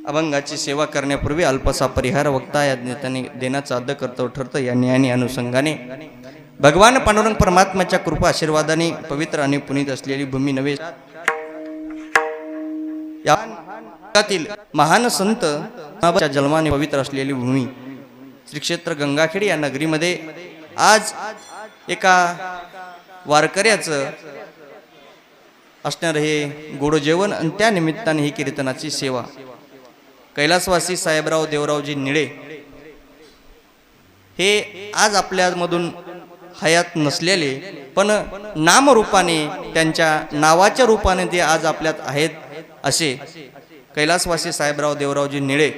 अभंगाची सेवा करण्यापूर्वी अल्पसा परिहार वक्ता या त्यांनी देण्याचा अद्द कर्तव्य ठरतं. या न्यायाने अनुषंगाने भगवान पांडुरंग परमात्म्याच्या कृपा आशीर्वादाने पवित्र आणि पुनीत असलेली भूमी नव्हे, या जगातील महान संत जन्माने पवित्र असलेली भूमी श्री क्षेत्र गंगाखेड या नगरीमध्ये आज एका वारकऱ्याचं असणार हे गोड जेवण आणि त्या निमित्ताने ही कीर्तनाची सेवा. कैलासवासी साहेबराव देवरावजी निळे हे आज आपल्यामधून हयात नसलेले पण नामरूपाने त्यांच्या नावाच्या रूपाने ते आज आपल्यात आहेत असे कैलासवासी साहेबराव देवरावजी निळे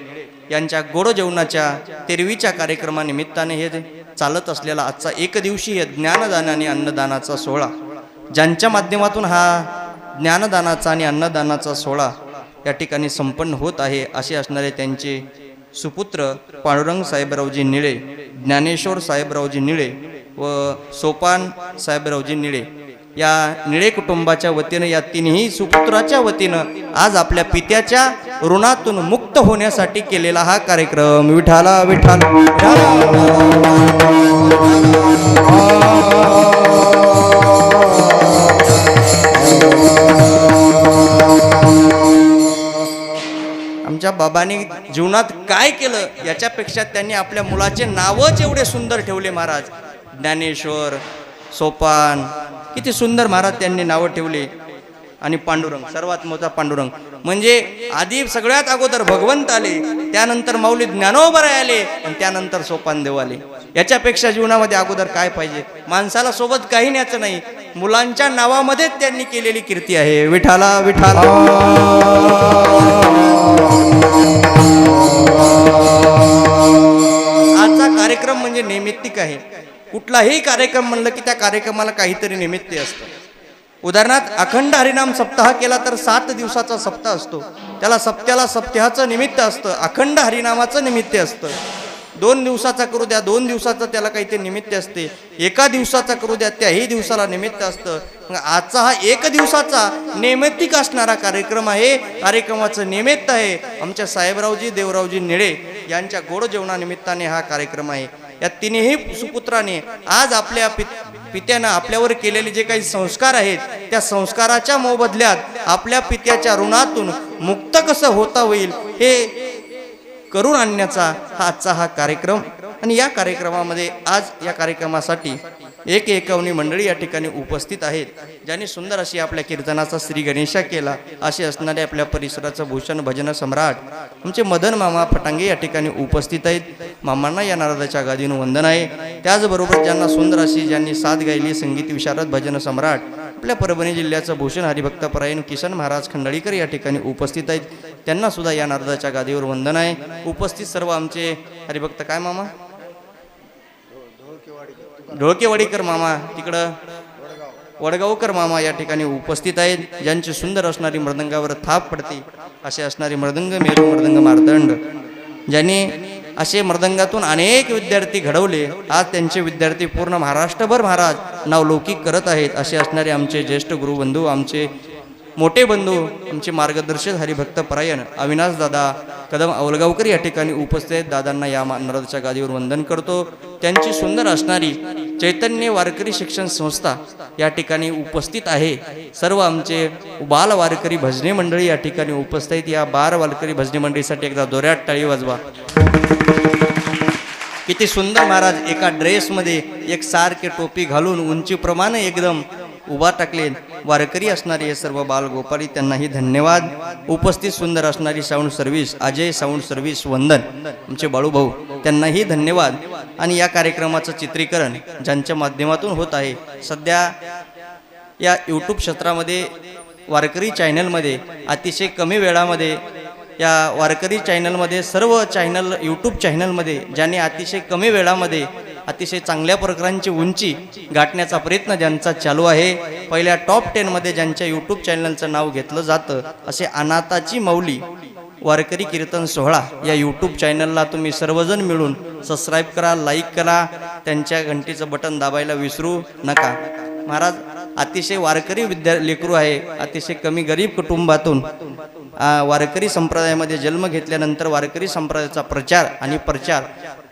यांच्या गोड जेवणाच्या तेरवीच्या कार्यक्रमानिमित्ताने हे चालत असलेला आजचा एक दिवशी ज्ञानदान आणि अन्नदानाचा सोहळा, ज्यांच्या माध्यमातून हा ज्ञानदानाचा आणि अन्नदानाचा सोहळा या ठिकाणी संपन्न होत आहे असे असणारे त्यांचे सुपुत्र पांडुरंग साहेबरावजी निळे, ज्ञानेश्वर साहेबरावजी निळे व सोपान साहेबरावजी निळे या निळे कुटुंबाच्या वतीनं, या तिन्ही सुपुत्राच्या वतीनं आज आपल्या पित्याच्या ऋणातून मुक्त होण्यासाठी केलेला हा कार्यक्रम. विठाला विठाला आमच्या बाबांनी जीवनात काय केलं याच्यापेक्षा त्यांनी आपल्या मुलाचे नावच एवढे सुंदर ठेवले. महाराज ज्ञानेश्वर, सोपान, किती सुंदर महाराज त्यांनी नावं ठेवले. आणि पांडुरंग, सर्वात मोठा पांडुरंग म्हणजे आधी सगळ्यात अगोदर भगवंत आले, त्यानंतर माऊली ज्ञानोबराय आले आणि त्यानंतर सोपान देव आले. याच्यापेक्षा जीवनामध्ये अगोदर काय पाहिजे? माणसाला सोबत काही न्यायचं नाही, मुलांच्या नावामध्येच त्यांनी केलेली कीर्ती आहे. विठाला विठाला आजचा कार्यक्रम म्हणजे नैमित्तिक आहे. कुठलाही कार्यक्रम म्हणलं की त्या कार्यक्रमाला काहीतरी निमित्त असतं. उदाहरणार्थ अखंड हरिनाम सप्ताह केला तर 7 दिवसाचा सप्ताह असतो, त्याला सप्त्याला सप्ताहाचं निमित्त असतं, अखंड हरिनामाचं निमित्त असतं. 2 दिवसाचा करू द्या, 2 दिवसाचं त्याला काहीतरी निमित्त असते, 1 दिवसाचा करू द्या, त्याही दिवसाला निमित्त असतं. मग आजचा हा 1 दिवसाचा नैमित्तिक असणारा कार्यक्रम आहे. कार्यक्रमाचं निमित्त आहे आमच्या साहेबरावजी देवरावजी निळे यांच्या गोड जेवणानिमित्ताने हा कार्यक्रम आहे. या तिन्ही सुपुत्राने आज आपल्या पित्यानं आपल्यावर केलेले जे काही संस्कार आहेत त्या संस्काराच्या मोबदल्यात आपल्या पित्याच्या ऋणातून मुक्त कसं होता होईल हे करून आणण्याचा हा आजचा हा कार्यक्रम. आणि या कार्यक्रमामध्ये आज या कार्यक्रमासाठी एकावनी मंडळी या ठिकाणी उपस्थित आहेत, ज्यांनी सुंदर अशी आपल्या कीर्तनाचा श्री गणेशा केला. असे असणारे आपल्या परिसराचं भूषण भजन सम्राट आमचे मदन मामा फटांगे या ठिकाणी उपस्थित आहेत. मामांना या नारदाच्या गादीनं वंदन आहे. त्याचबरोबर ज्यांना सुंदर अशी ज्यांनी साथ गायली संगीत विशारद भजन सम्राट आपल्या परभणी जिल्ह्याचं भूषण हरिभक्त परायण किसन महाराज खंडाळीकर या ठिकाणी उपस्थित आहेत. त्यांना सुद्धा या नारदाच्या गादीवर वंदन आहे. उपस्थित सर्व आमचे हरिभक्त काय मामा ढोळकेवाडीकर मामा, तिकडं वडगावकर मामा या ठिकाणी उपस्थित आहेत, ज्यांची सुंदर असणारी मृदंगावर थाप पडते असे असणारे मृदंग मेरू मृदंग मार्तंड, ज्यांनी असे मृदंगातून अनेक विद्यार्थी घडवले. आज त्यांचे विद्यार्थी पूर्ण महाराष्ट्रभर महाराज नावलौकिक करत आहेत. असे असणारे आमचे ज्येष्ठ गुरुबंधू, आमचे मोठे बंधू, आमचे मार्गदर्शक हरिभक्त परायण अविनाश दादा कदम अवलगावकर या ठिकाणी उपस्थित आहेत. दादांना या नारदाच्या गादीवर वंदन करतो. त्यांची सुंदर असणारी चैतन्य वारकरी शिक्षण संस्था या ठिकाणी उपस्थित आहे. सर्व आमचे बाल वारकरी भजनी मंडळी या ठिकाणी उपस्थित आहेत. या बाल वारकरी भजनी मंडळीसाठी एकदा जोरात टाळी वाजवा. किती सुंदर महाराज एका ड्रेसमध्ये एक सारखे टोपी घालून उंचीप्रमाणे एकदम उभा टाकले वारकरी असणारे हे सर्व बाल गोपाळी, त्यांनाही धन्यवाद. उपस्थित सुंदर असणारी sound service Ajay sound service वंदन आमचे बाळूभाऊ, त्यांनाही धन्यवाद. आणि या कार्यक्रमाचं चित्रीकरण ज्यांच्या माध्यमातून होत आहे, सध्या या यूट्यूब क्षेत्रामध्ये वारकरी चॅनलमध्ये अतिशय कमी वेळामध्ये या वारकरी चॅनलमध्ये सर्व चॅनल यूट्यूब चॅनलमध्ये ज्यांनी अतिशय कमी वेळामध्ये अतिशय चांगल्या प्रकारांची उंची गाठण्याचा प्रयत्न ज्यांचा चालू आहे. पहिल्या टॉप 10 मध्ये ज्यांच्या यूट्यूब चॅनलचं नाव घेतलं जातं असे अनाथाची माऊली वारकरी कीर्तन सोहळा या यूट्यूब चॅनलला तुम्ही सर्वजण मिळून सबस्क्राईब करा, लाईक करा, त्यांच्या घंटीचं बटन दाबायला विसरू नका. महाराज अतिशय वारकरी लेकरू आहे, अतिशय कमी गरीब कुटुंबातून वारकरी संप्रदायामध्ये जन्म घेतल्यानंतर वारकरी संप्रदायाचा प्रचार आणि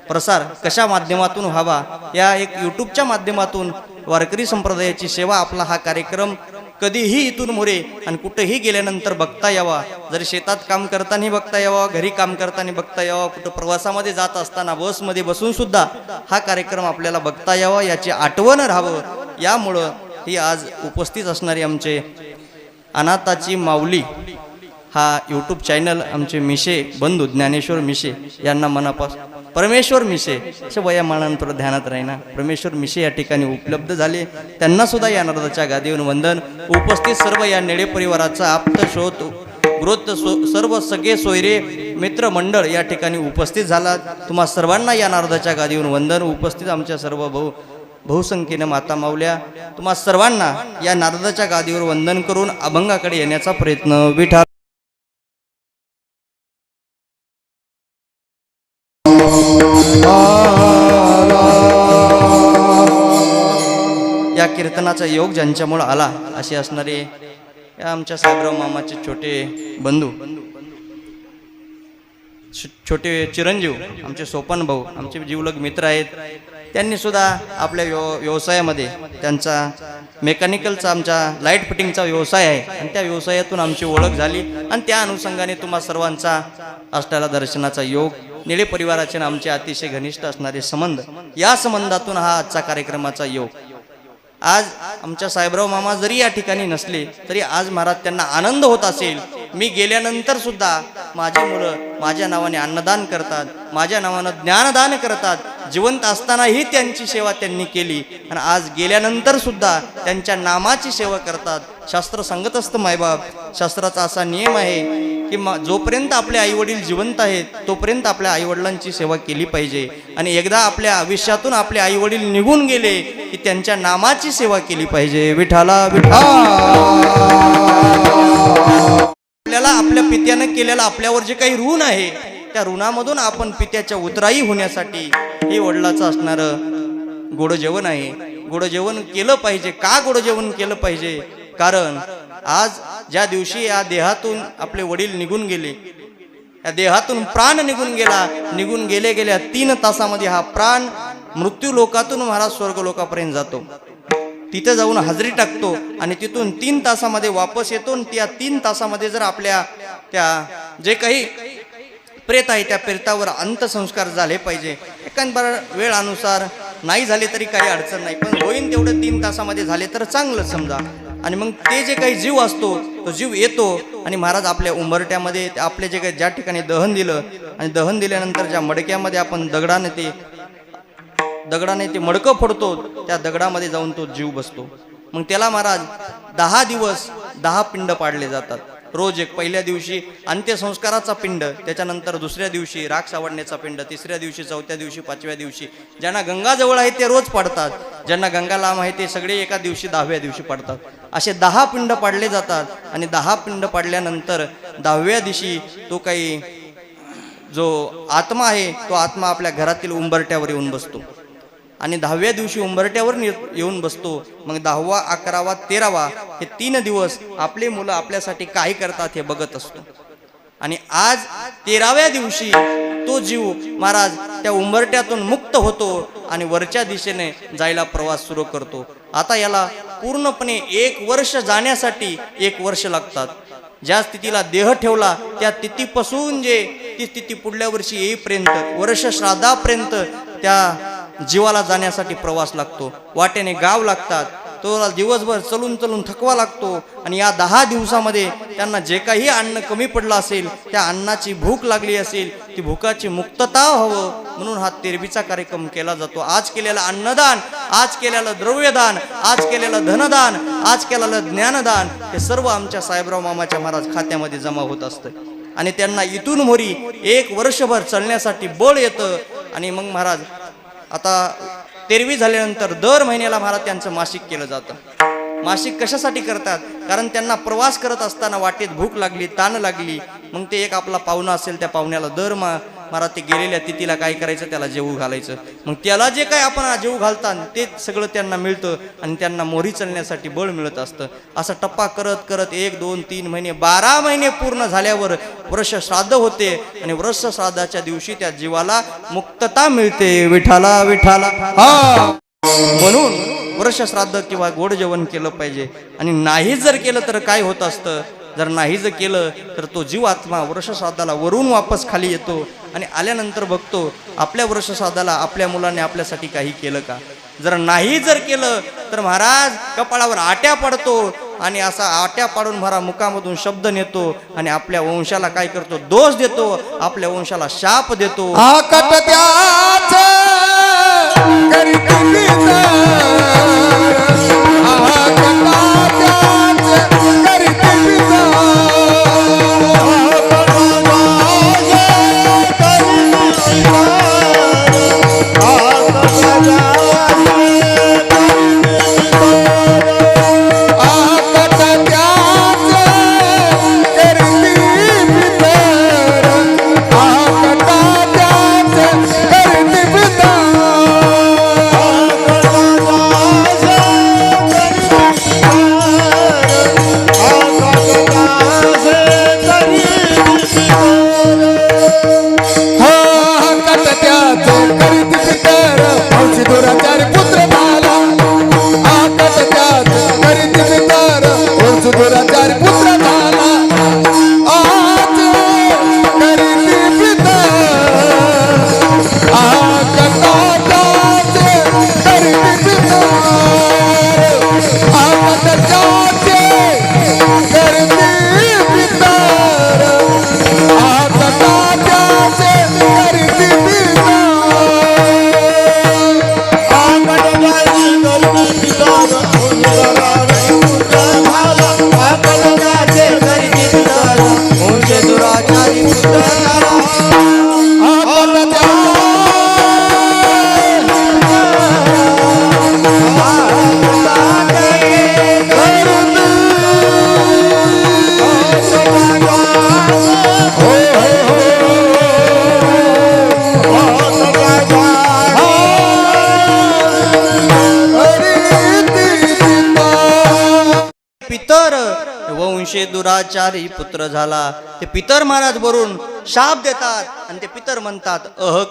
प्रसार कशा माध्यमातून व्हावा, या एक यूट्यूबच्या माध्यमातून वारकरी संप्रदायाची सेवा आपला हा कार्यक्रम कधीही इथून मोरे आणि कुठेही गेल्यानंतर बघता यावा. जर शेतात काम करताना बघता यावा, घरी काम करताना बघता यावा, कुठं प्रवासामध्ये जात असताना बसमध्ये बसून सुद्धा हा कार्यक्रम आपल्याला बघता यावा, याची आठवण राहावं. यामुळं ही आज उपस्थित असणारी आमचे अनाथाची माऊली हा यूट्यूब चॅनल आमचे मिशे बंधू ज्ञानेश्वर मिशे यांना मनापासून परमेश्वर मिशे अशा वयामानांतर ध्यानात राहीना परमेश्वर मिशे या ठिकाणी उपलब्ध झाले. त्यांना सुद्धा या नारदाच्या गादीवर वंदन. उपस्थित सर्व या नेडे परिवाराचा आप्त शोध गृत सर्व सगळे सोयरे मित्र मंडळ या ठिकाणी उपस्थित झाला. तुम्हा सर्वांना या नारदाच्या गादीवर वंदन. उपस्थित आमच्या सर्व बहुसंख्येनं माता माऊल्या, तुम्हा सर्वांना या नारदाच्या गादीवर वंदन करून अभंगाकडे येण्याचा प्रयत्न विठा. या कीर्तनाचा योग ज्यांच्यामुळे आला असे असणारे या आमच्या साहेबराव मामाचे छोटे बंधू, छोटे चिरंजीव, आमचे सोपन भाऊ, आमचे जीवलग मित्र आहेत. त्यांनी सुद्धा आपल्या व्यवसायामध्ये त्यांचा मेकॅनिकलचा आमचा लाईट फिटिंगचा व्यवसाय आहे आणि त्या व्यवसायातून आमची ओळख झाली आणि त्या अनुषंगाने तुम्हा सर्वांचा अष्टाला दर्शनाचा योग, निळे परिवाराचे आमचे अतिशय घनिष्ठ असणारे संबंध, या संबंधातून हा आजचा कार्यक्रमाचा योग. आज आमच्या साहेबराव मामा जरी या ठिकाणी नसले तरी आज महाराज त्यांना आनंद होत असेल. मी गेल्यानंतर सुद्धा माझी मुलं माझ्या नावाने अन्नदान करतात, माझ्या नावानं ज्ञानदान करतात. जिवंत असतानाही त्यांची सेवा त्यांनी केली आणि आज गेल्यानंतर सुद्धा त्यांच्या नामाची सेवा करतात. शास्त्र सांगत असतं मायबाप, शास्त्राचा असा नियम आहे की जोपर्यंत आपले आईवडील जिवंत आहेत तोपर्यंत आपल्या आईवडिलांची सेवा केली पाहिजे आणि एकदा आपल्या आयुष्यातून आपले आईवडील निघून गेले की त्यांच्या नामाची सेवा केली पाहिजे. विठाला विठा. आपल्याला आपल्या पित्यानं केलेला आपल्यावर जे काही ऋण आहे त्या ऋणामधून आपण पित्याच्या उतराई होण्यासाठी हे वडिलाचं असणारं गोड जेवण आहे. गोड जेवण केलं पाहिजे. का गोड जेवण केलं पाहिजे? कारण आज ज्या दिवशी या देहातून आपले वडील निघून गेले, या देहातून प्राण निघून गेला, निघून गेल्या 3 तासामध्ये हा प्राण मृत्यू लोकातून महाराज स्वर्ग लोकापर्यंत जातो. तिथे जाऊन हजेरी टाकतो आणि तिथून 3 तासामध्ये वापस येतो. त्या 3 तासामध्ये जर आपल्या त्या जे काही प्रेत आहे त्या प्रेतावर अंत्यसंस्कार झाले पाहिजे. एखाद्या वेळानुसार नाही झाले तरी काही अडचण नाही, पण होईन तेवढं 3 तासामध्ये झाले तर चांगलं समजा. आणि मग ते जे काही जीव असतो तो जीव येतो आणि महाराज आपल्या उंबरट्यामध्ये आपले जे काही ज्या ठिकाणी दहन दिलं आणि दहन दिल्यानंतर ज्या मडक्यामध्ये आपण दगडाने ते मडकं फोडतो त्या दगडामध्ये जाऊन तो जीव बसतो. मग त्याला महाराज 10 दिवस 10 पिंड पाडले जातात. रोज एक, पहिल्या दिवशी अंत्यसंस्काराचा पिंड, त्याच्यानंतर दुसऱ्या दिवशी राख सावडण्याचा पिंड, तिसऱ्या दिवशी, चौथ्या दिवशी, 5व्या दिवशी. ज्यांना गंगा जवळ आहे ते रोज पाडतात, ज्यांना गंगा लांब आहे ते सगळे एका दिवशी 10व्या दिवशी पाडतात. असे 10 पिंड पाडले जातात आणि 10 पिंड पाडल्यानंतर 10व्या दिवशी तो काही जो आत्मा आहे तो आत्मा आपल्या घरातील उंबरट्यावर येऊन बसतो आणि 10व्या दिवशी उंबरट्यावर येऊन बसतो. मग 10वा, 11वा, 13वा हे 3 दिवस आपले मुलं आपल्यासाठी काय करतात हे बघत असतो. आणि आज 13व्या दिवशी तो जीव महाराज त्या उंबरट्यातून मुक्त होतो आणि वरच्या दिशेने जायला प्रवास सुरू करतो. आता याला पूर्णपणे 1 वर्ष जाण्यासाठी 1 वर्ष लागतात. ज्या स्थितीला देह ठेवला त्या स्थितीपासून ती स्थिती पुढल्या वर्षी येईपर्यंत, वर्ष श्राद्धापर्यंत त्या जीवाला जाण्यासाठी प्रवास लागतो. वाटेने गाव लागतात, तो दिवसभर चलून थकवा लागतो आणि या 10 दिवसामध्ये त्यांना जे काही अन्न कमी पडलं असेल, त्या अन्नाची भूक लागली असेल, ती भूकाची मुक्तता व्हावं म्हणून हा तेरवीचा कार्यक्रम केला जातो. आज केलेलं अन्नदान, आज केलेलं द्रव्यदान, आज केलेलं धनदान, आज केलेलं ज्ञानदान हे सर्व आमच्या साहेबराव मामाच्या महाराज खात्यामध्ये जमा होत असतं आणि त्यांना इथून मोरी 1 वर्षभर चालण्यासाठी बळ येतं. आणि मग महाराज आता 13वी झाल्यानंतर दर महिन्याला महाराज त्यांचं मासिक केलं जातं. मासिक कशासाठी करतात? कारण त्यांना प्रवास करत असताना वाटेत भूक लागली, ताण लागली. मग ते एक आपला पाहुणा असेल त्या पाहुण्याला दर महाराज ते गेलेल्या तिथीला काय करायचं, त्याला जेवू घालायचं. मग त्याला जे काय आपण जेवू घालतात ते सगळं त्यांना मिळतं आणि त्यांना मोरी चालण्यासाठी बळ मिळत असतं. असा टप्पा करत करत 1 2 3 महिने 12 महिने पूर्ण झाल्यावर वर्ष श्राद्ध होते आणि वर्ष श्राद्धाच्या दिवशी त्या जीवाला मुक्तता मिळते. विठाला विठाला हा. म्हणून वर्ष श्राद्ध किंवा गोड जेवण केलं पाहिजे. आणि नाही जर केलं तर काय होत असतं, जर नाही जर केलं तर तो जीव आत्मा वर्ष श्राद्धाला वरून वापस खाली येतो आणि आल्यानंतर बघतो आपल्या वर्ष श्राद्धाला आपल्या मुलाने आपल्यासाठी काही केलं का. जर नाही जर केलं तर महाराज कपाळावर आट्या पडतो आणि असा आट्या पाडून महाराज मुखामधून शब्द नेतो आणि आपल्या वंशाला काय करतो, दोष देतो, आपल्या वंशाला शाप देतो. पितर वंशे दुराचारी पुत्र झाला. ते पितर महाराज वरून शाप देतात आणि ते पितर म्हणतात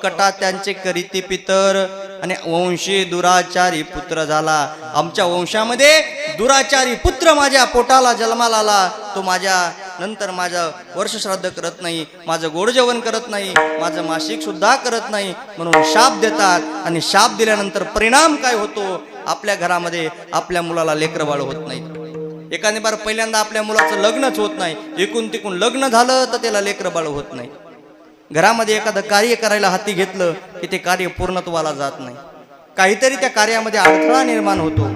कटा त्यांचे करीती पितर आणि वंशे दुराचारी पुत्र झाला. आमच्या वंशामध्ये दुराचारी पुत्र माझ्या पोटाला जन्माला आला, तो माझ्या नंतर माझं वर्ष श्राद्ध करत नाही, माझं गोड जेवण करत नाही, माझं मासिक सुद्धा करत नाही, म्हणून शाप देतात. आणि शाप दिल्यानंतर परिणाम काय होतो, आपल्या घरामध्ये आपल्या मुलाला लेकरं बाळ होत नाही. एखादी बार पहिल्यांदा आपल्या मुलाचं लग्नच होत नाही, एकूण तिकून लग्न झालं तर त्याला लेकरं बाळ होत नाही. घरामध्ये एखादं कार्य करायला हाती घेतलं की ते कार्य पूर्णत्वाला जात नाही, काहीतरी त्या कार्यामध्ये अडथळा निर्माण होतो.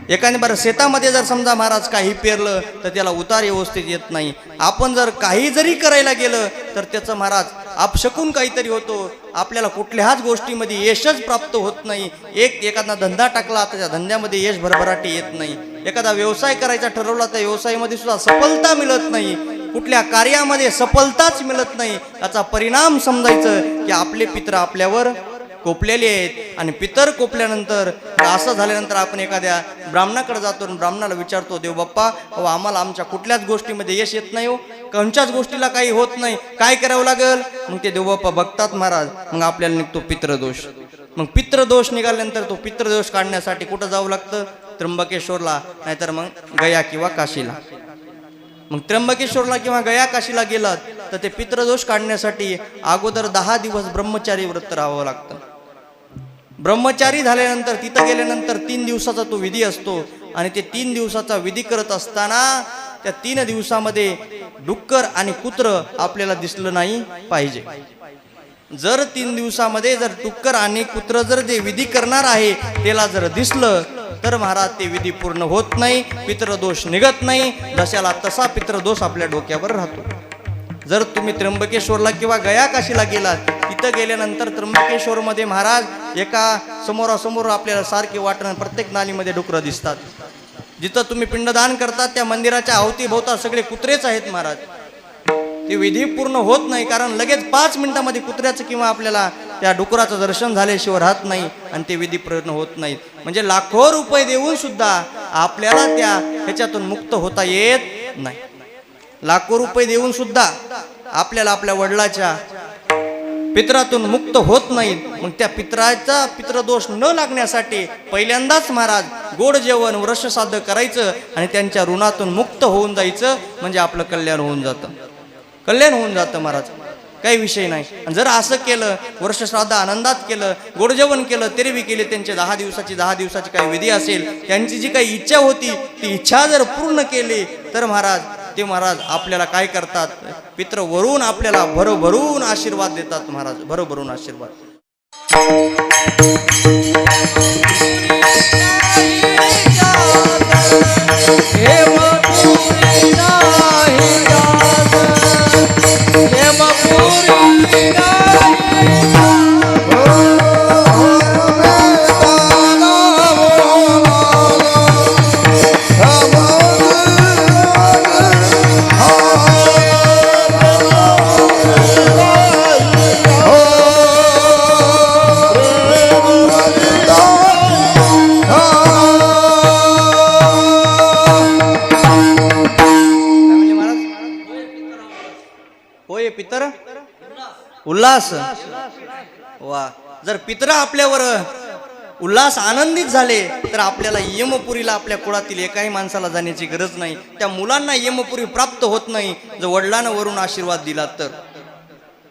एखादी बार शेतामध्ये जर समजा महाराज काही पेरलं तर त्याला उतार व्यवस्थित येत नाही. आपण जर काही जरी करायला गेलं तर त्याचं महाराज अपशकून काहीतरी होतो, आपल्याला कुठल्याच गोष्टीमध्ये यशच प्राप्त होत नाही. एखादा धंदा टाकला तर त्या धंद्यामध्ये यश भरभराटी येत नाही. एखादा व्यवसाय करायचा ठरवला तर व्यवसायामध्ये सुद्धा सफलता मिळत नाही. कुठल्या कार्यामध्ये सफलताच मिळत नाही. याचा परिणाम समजायचं की आपले पित्र आपल्यावर कोपलेले आहेत. आणि पितर कोपल्यानंतर असं झाल्यानंतर आपण एखाद्या ब्राह्मणाकडे जातो आणि ब्राह्मणाला विचारतो, देव बाप्पा आम्हाला आमच्या कुठल्याच गोष्टीमध्ये यश येत नाही हो, कोणत्याच गोष्टीला काही होत नाही, काय करावं लागेल. मग ते देवबाप्पा बघतात महाराज, मग आपल्याला निघतो पितृदोष. मग पितृदोष निघाल्यानंतर तो पितृदोष काढण्यासाठी कुठं जावं लागतं, त्र्यंबकेश्वरला, नाहीतर मग गया किंवा काशीला. मग त्र्यंबकेश्वरला किंवा गया काशीला गेलात तर ते पितृदोष काढण्यासाठी अगोदर 10 दिवस ब्रह्मचारी व्रत राहावं लागतं. ब्रह्मचारी झाल्यानंतर तिथं गेल्यानंतर 3 दिवसाचा तो विधी असतो आणि ते 3 दिवसाचा विधी करत असताना त्या 3 दिवसामध्ये डुक्कर आणि कुत्र आपल्याला दिसलं नाही पाहिजे. जर 3 दिवसामध्ये जर डुक्कर आणि कुत्र जर जे विधी करणार आहे त्याला जर दिसलं तर महाराज ते विधी पूर्ण होत नाही, पितृदोष निघत नाही. जशाला तसा पितृदोष आपल्या डोक्यावर राहतो. जर तुम्ही त्र्यंबकेश्वरला किंवा गया काशीला गेलात, तिथं गेल्यानंतर त्र्यंबकेश्वरमध्ये महाराज एका समोरासमोर आपल्याला सारखे वाटण प्रत्येक नालीमध्ये डुकरं दिसतात. जिथं तुम्ही पिंडदान करतात त्या मंदिराच्या अवतीभोवता सगळे कुत्रेच आहेत महाराज. ते विधी पूर्ण होत नाही, कारण लगेच 5 मिनिटामध्ये कुत्र्याचं किंवा आपल्याला त्या डुकराचं दर्शन झाल्याशिवाय राहत नाही आणि ते विधी पूर्ण होत नाहीत. म्हणजे लाखो रुपये देऊन सुद्धा आपल्याला त्या ह्याच्यातून मुक्त होता येत नाही. लाखो रुपये देऊन सुद्धा आपल्याला आपल्या वडिलाच्या पित्रातून मुक्त होत नाहीत. मग त्या पित्राचा पितृदोष न लागण्यासाठी पहिल्यांदाच महाराज गोड जेवण वर्षश्राद्ध करायचं आणि त्यांच्या ऋणातून मुक्त होऊन जायचं, म्हणजे आपलं कल्याण होऊन जातं. कल्याण होऊन जातं महाराज, काही विषय नाही. आणि जर असं केलं, वर्षश्राद्ध आनंदात केलं, गोड जेवण केलं, तेरवी केली, त्यांचे 10 दिवसाची काही विधी असेल, त्यांची जी काही इच्छा होती ती इच्छा जर पूर्ण केली तर महाराज ते महाराज आपल्याला काय करतात, पित्र वरून आपल्याला भरभरून आशीर्वाद देतात महाराज, भरभरून आशीर्वाद. होय पितर उल्हास. वा, जर पितर आपल्यावर उल्हास आनंदित झाले तर आपल्याला यमपुरीला आपल्या कुळातील एकाही माणसाला जाण्याची गरज नाही. त्या मुलांना यमपुरी प्राप्त होत नाही जर वडिलांना वरून आशीर्वाद दिला तर.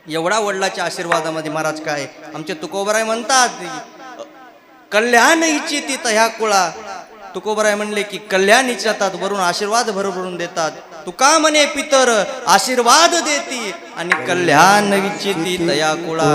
एवढा वडिलाच्या आशीर्वादामध्ये महाराज काय आमचे तुकोबराय म्हणतात, कल्याण इच्छिती ह्या कुळा. तुकोबराय म्हणले की कल्याण इच्छितात, वरून आशीर्वाद भरभरून देतात. तुका म्हणे पितर आशीर्वाद देती आणि कल्याण इच्छिती तया कुळा.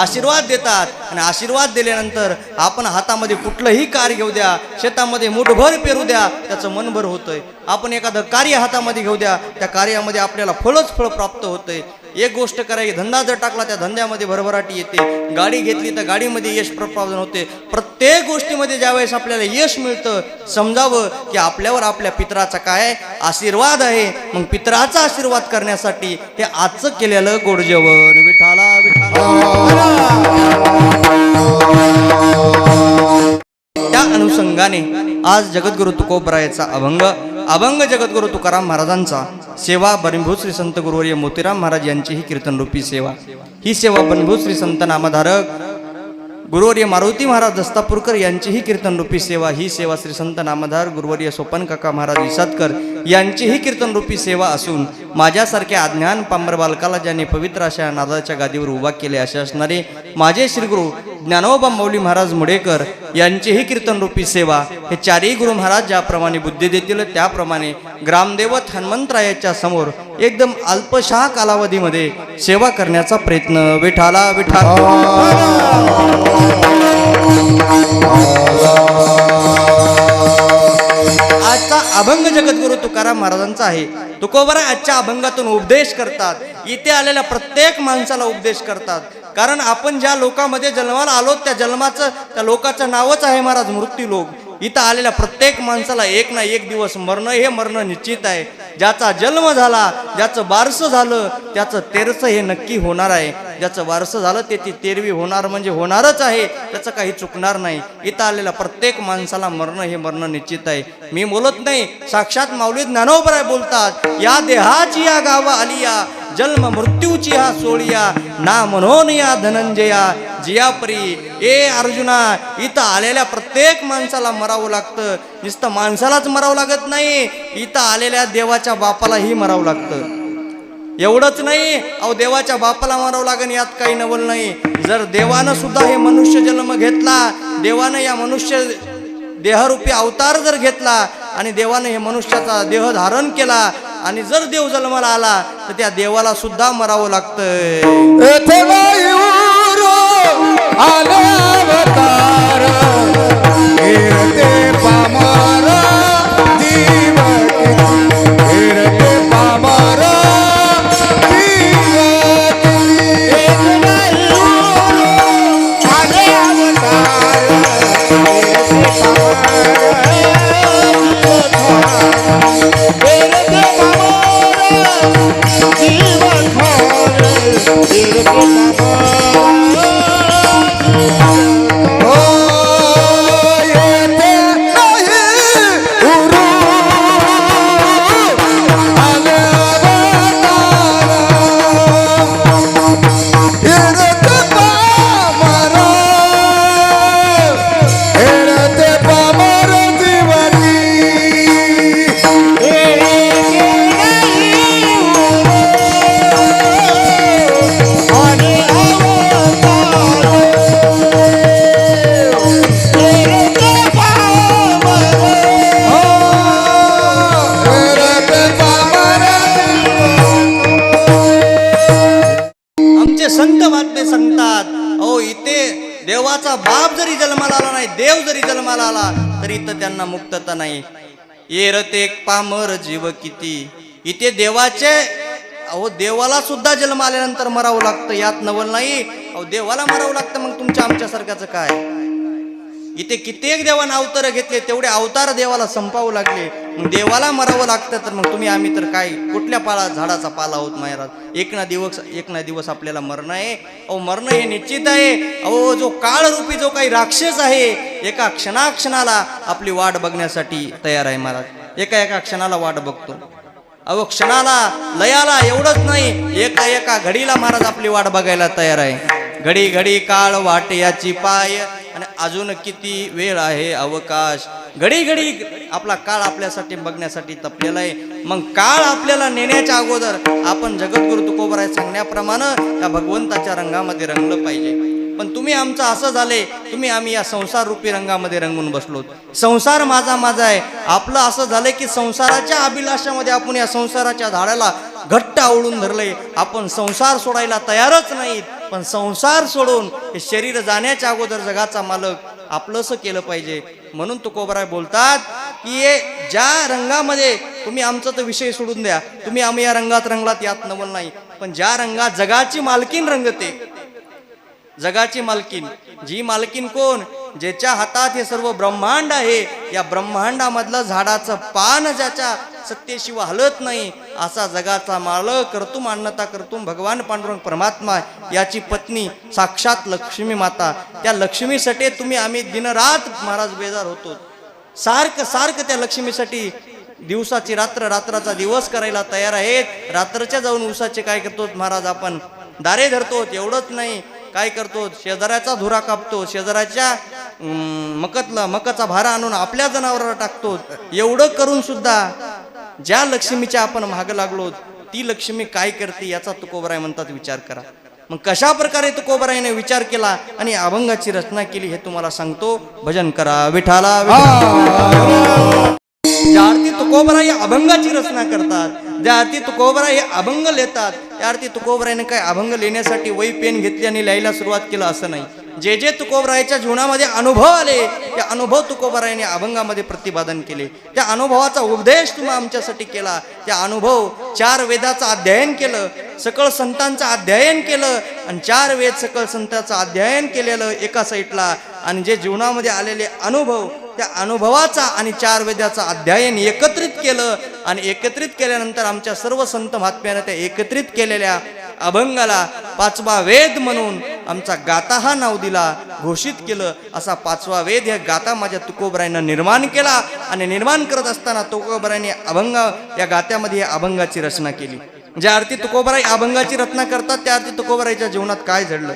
आशीर्वाद देतात आणि आशीर्वाद दिल्यानंतर आपण हातामध्ये कुठलंही कार्य घेऊ द्या, शेतामध्ये मुठभर पेरू द्या, त्याचं मनभर होतंय. आपण एखादं कार्य हातामध्ये घेऊ द्या, त्या कार्यामध्ये आपल्याला फळच फळ प्राप्त होतंय. एक गोष्ट करायची, धंदा जर टाकला त्या धंद्यामध्ये भरभराटी येते. गाडी घेतली तर गाडीमध्ये यश प्रपादन होते. प्रत्येक गोष्टीमध्ये ज्यावेळेस आपल्याला यश मिळतं, समजावं की आपल्यावर आपल्या पितराचा काय आशीर्वाद आहे. मग पितराचा आशीर्वाद करण्यासाठी हे आजचं केलेलं गोड जेवण विठाला त्या अनुषंगाने आज जगद्गुरु तुकोबरायाचा अभंग जगद्गुरु तुकाराम महाराजांचा सेवा बरंभूत श्री संत गुरुवर्य मोतीराम महाराज यांची ही कीर्तनरूपी सेवा. ही सेवा बरंभूत श्री संत नामधारक गुरुवर्य मारुती महाराज दस्तापूरकर यांची ही कीर्तनरूपी सेवा. ही सेवा श्री संत नामधार गुरुवर्य सोपन काका महाराज विसादकर यांची ही कीर्तनरूपी सेवा असून माझ्यासारख्या अज्ञान पामर बालकाला ज्यांनी पवित्र अशा नादाच्या गादीवर उभा केले असे असणारे माझे श्रीगुरु ज्ञानोबा माऊली महाराज मुडेकर यांची ही कीर्तनरूपी सेवा. हे चारही गुरु महाराज ज्याप्रमाणे बुद्धी देतील त्याप्रमाणे ग्रामदेवत हनुमंतरायाच्या समोर एकदम अल्पशा कालावधीमध्ये सेवा करण्याचा प्रयत्न विठाला विठाला. आजचा अभंग जगद्गुरु तुकाराम महाराजांचा आहे. तुकोबराय आजच्या अभंगातून उपदेश करतात. इथे आलेल्या प्रत्येक माणसाला उपदेश करतात. कारण आपण ज्या लोकांमध्ये जन्माला आलो त्या जन्माचं त्या लोकाचं नावच आहे महाराज मृत्यू लोक. इथं आलेल्या प्रत्येक माणसाला एक ना एक दिवस मरण हे मरण निश्चित आहे. ज्याचा जन्म झाला, ज्याचं बारसं झालं त्याचं तेरसं हे नक्की होणार आहे. ज्याचं बारसं झालं ते ती तेरवी होणार म्हणजे होणारच आहे, त्याचं काही चुकणार नाही. इथं आलेल्या प्रत्येक माणसाला मरण हे मरण निश्चित आहे. मी बोलत नाही, साक्षात माऊली ज्ञानोबराय बोलतात, या देहाची या गावा आलिया जन्म मृत्यूची हा सोळिया ना म्हणून या धनंजया जियापरी. ए अर्जुना, इथं आलेल्या प्रत्येक माणसाला मरावं लागतं. नुसतं माणसालाच मरावं लागत नाही, इथं आलेल्या देवाच्या बापालाही मरावं लागतं. एवढंच नाही, अहो देवाच्या बापाला मारावं लागेल यात काही नवल नाही. जर देवानं सुद्धा हे मनुष्य जन्म घेतला, देवानं या मनुष्य देहरूपी अवतार जर घेतला आणि देवानं हे मनुष्याचा देह धारण केला आणि जर देव जन्माला आला तर त्या देवाला सुद्धा मरावं लागतंय. जीवन आमचे संत महात्मे सांगतात, अहो इथे देवाचा बाप जरी जन्माला आला नाही, देव जरी जन्माला आला तरी इथं त्यांना मुक्तता नाही. येरते पामर जीव किती, इथे देवाचे, अहो देवाला सुद्धा जन्म आल्यानंतर मरावं लागतं, यात नवल नाही. अहो देवाला मरावं लागतं, मग तुमच्या आमच्यासारख्याचं काय. इथे कित्येक देवानं अवतार घेतले, तेवढे अवतार देवाला संपावं लागले, मग देवाला मरावं लागतं. तर मग तुम्ही आम्ही तर काय कुठल्या झाडाचा पाला आहोत महाराज. एक ना दिवस आपल्याला मरण आहे. अहो मरण हे निश्चित आहे. अहो जो काळरूपी जो काही राक्षस आहे, एका क्षणाला आपली वाट बघण्यासाठी तयार आहे महाराज. एका क्षणाला वाट बघतो. अहो क्षणाला, लयाला, एवढंच नाही, एका घडीला महाराज आपली वाट बघायला तयार आहे. घडी काळ वाट याची पाय, आणि अजून किती वेळ आहे अवकाश. घडी आपला काळ आपल्यासाठी बघण्यासाठी तपलेला आहे. मग काळ आपल्याला नेण्याच्या अगोदर आपण जगद्गुरु तुकोबराय सांगण्याप्रमाणे त्या भगवंताच्या रंगामध्ये रंगलं पाहिजे. पण तुम्ही आमचं असं झाले, आम्ही या संसार रूपी रंगामध्ये रंगून बसलो. संसार माझा आहे. आपलं असं झालंय की संसाराच्या अभिलाषामध्ये आपण या संसाराच्या झाडाला घट्ट आवळून धरलंय. आपण संसार सोडायला तयारच नाहीत, पण संसार सोडून हे शरीर जाण्याच्या अगोदर जगाचा मालक आपलंसं केलं पाहिजे. म्हणून तुकोबराय बोलतात की ज्या रंगामध्ये तुम्ही आमचा तर विषय सोडून द्या, आम्ही या रंगात रंगलात, यात नवल नाही. पण ज्या रंगात जगाची मालकीन रंगते, जगाची मालकीन, जी मालकीन कोण, ज्याच्या हातात हे सर्व ब्रह्मांड आहे, या ब्रह्मांडामधलं झाडाचं पान ज्याच्या सत्तेशिवाय हलत नाही, असा जगाचा मालक कर्तुम अन्नता कर्तुम भगवान पांडुरंग परमात्मा, याची पत्नी साक्षात लक्ष्मी माता. त्या लक्ष्मीसाठी आम्ही दिनरात महाराज बेजार होतो. सारखं त्या लक्ष्मीसाठी दिवसाची रात्र, रात्राचा दिवस करायला तयार आहेत. रात्रच्या जाऊन उसाचे काय करतो महाराज, आपण दारे धरतो. एवढंच नाही, काय करतो, शेजाऱ्याचा धुरा कापतो, शेजाऱ्याच्या मकाचा भारा आणून आपल्या जनावराला टाकतो. एवढं करून सुद्धा ज्या लक्ष्मीच्या आपण माग लागलो, ती लक्ष्मी काय करते याचा तुकोबराय म्हणतात विचार करा. मग कशा प्रकारे तुकोबरायने विचार केला आणि अभंगाची रचना केली हे तुम्हाला सांगतो. भजन करा विठाला. ज्या अर्थी तुकोबराय अभंगाची रचना करतात, ज्या अर्थी तुकोबराय हे अभंग लिहितात, त्या अर्थी तुकोबरायने काय अभंग लिहिण्यासाठी वही पेन घेतली आणि लिहायला सुरुवात केलं असं नाही. जे तुकोबरायच्या जीवनामध्ये अनुभव आले, त्या अनुभव तुकोबरायने अभंगामध्ये प्रतिपादन केले. त्या अनुभवाचा उपदेश तुम्ही आमच्यासाठी केला. त्या अनुभव 4 वेदाचं अध्ययन केलं, सकळ संतांचं अध्ययन केलं, आणि 4 वेद सकळ संतांचं अध्ययन केलेलं एका साईडला, आणि जे जीवनामध्ये आलेले अनुभव, त्या अनुभवाचा आणि 4 वेदाचं अध्ययन एकत्रित केलं. आणि एकत्रित केल्यानंतर आमच्या सर्व संत महात्म्याने त्या एकत्रित केलेल्या अभंगाला 5वा वेद म्हणून आमचा गाथा हा नाव दिला, घोषित केलं. असा 5वा वेद या गाथा माझ्या तुकोबरायनं निर्माण केला. आणि निर्माण करत असताना तुकोबरायने अभंग, या गाथ्यामध्ये या अभंगाची रचना केली. ज्या अर्थी तुकोबराय अभंगाची रचना करतात, त्या अर्थी तुकोबरायच्या जीवनात काय घडलं.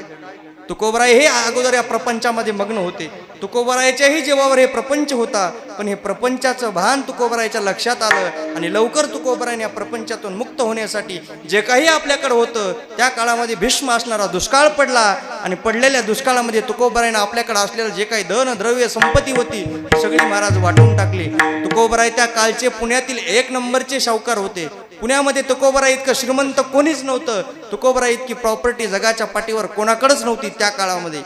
तुकोबराय हे अगोदर या प्रपंचामध्ये मग्न होते. तुकोबरायच्याही जीवावर हे प्रपंच होता, पण हे प्रपंचाचं भान तुकोबरायच्या लक्षात आलं. आणि लवकर तुकोबरायने या प्रपंचातून मुक्त होण्यासाठी जे काही आपल्याकडे होतं, त्या काळामध्ये भीष्म असणारा दुष्काळ पडला. आणि पडलेल्या दुष्काळामध्ये तुकोबरायनं आपल्याकडे असलेलं जे काही धन द्रव्य संपत्ती होती, सगळी महाराज वाटून टाकली. तुकोबराय त्या काळचे पुण्यातील 1 नंबरचे सावकार होते. पुण्यामध्ये तुकोबराय इतकं श्रीमंत कोणीच नव्हतं. तुकोबराय इतकी प्रॉपर्टी जगाच्या पाठीवर कोणाकडेच नव्हती त्या काळामध्ये.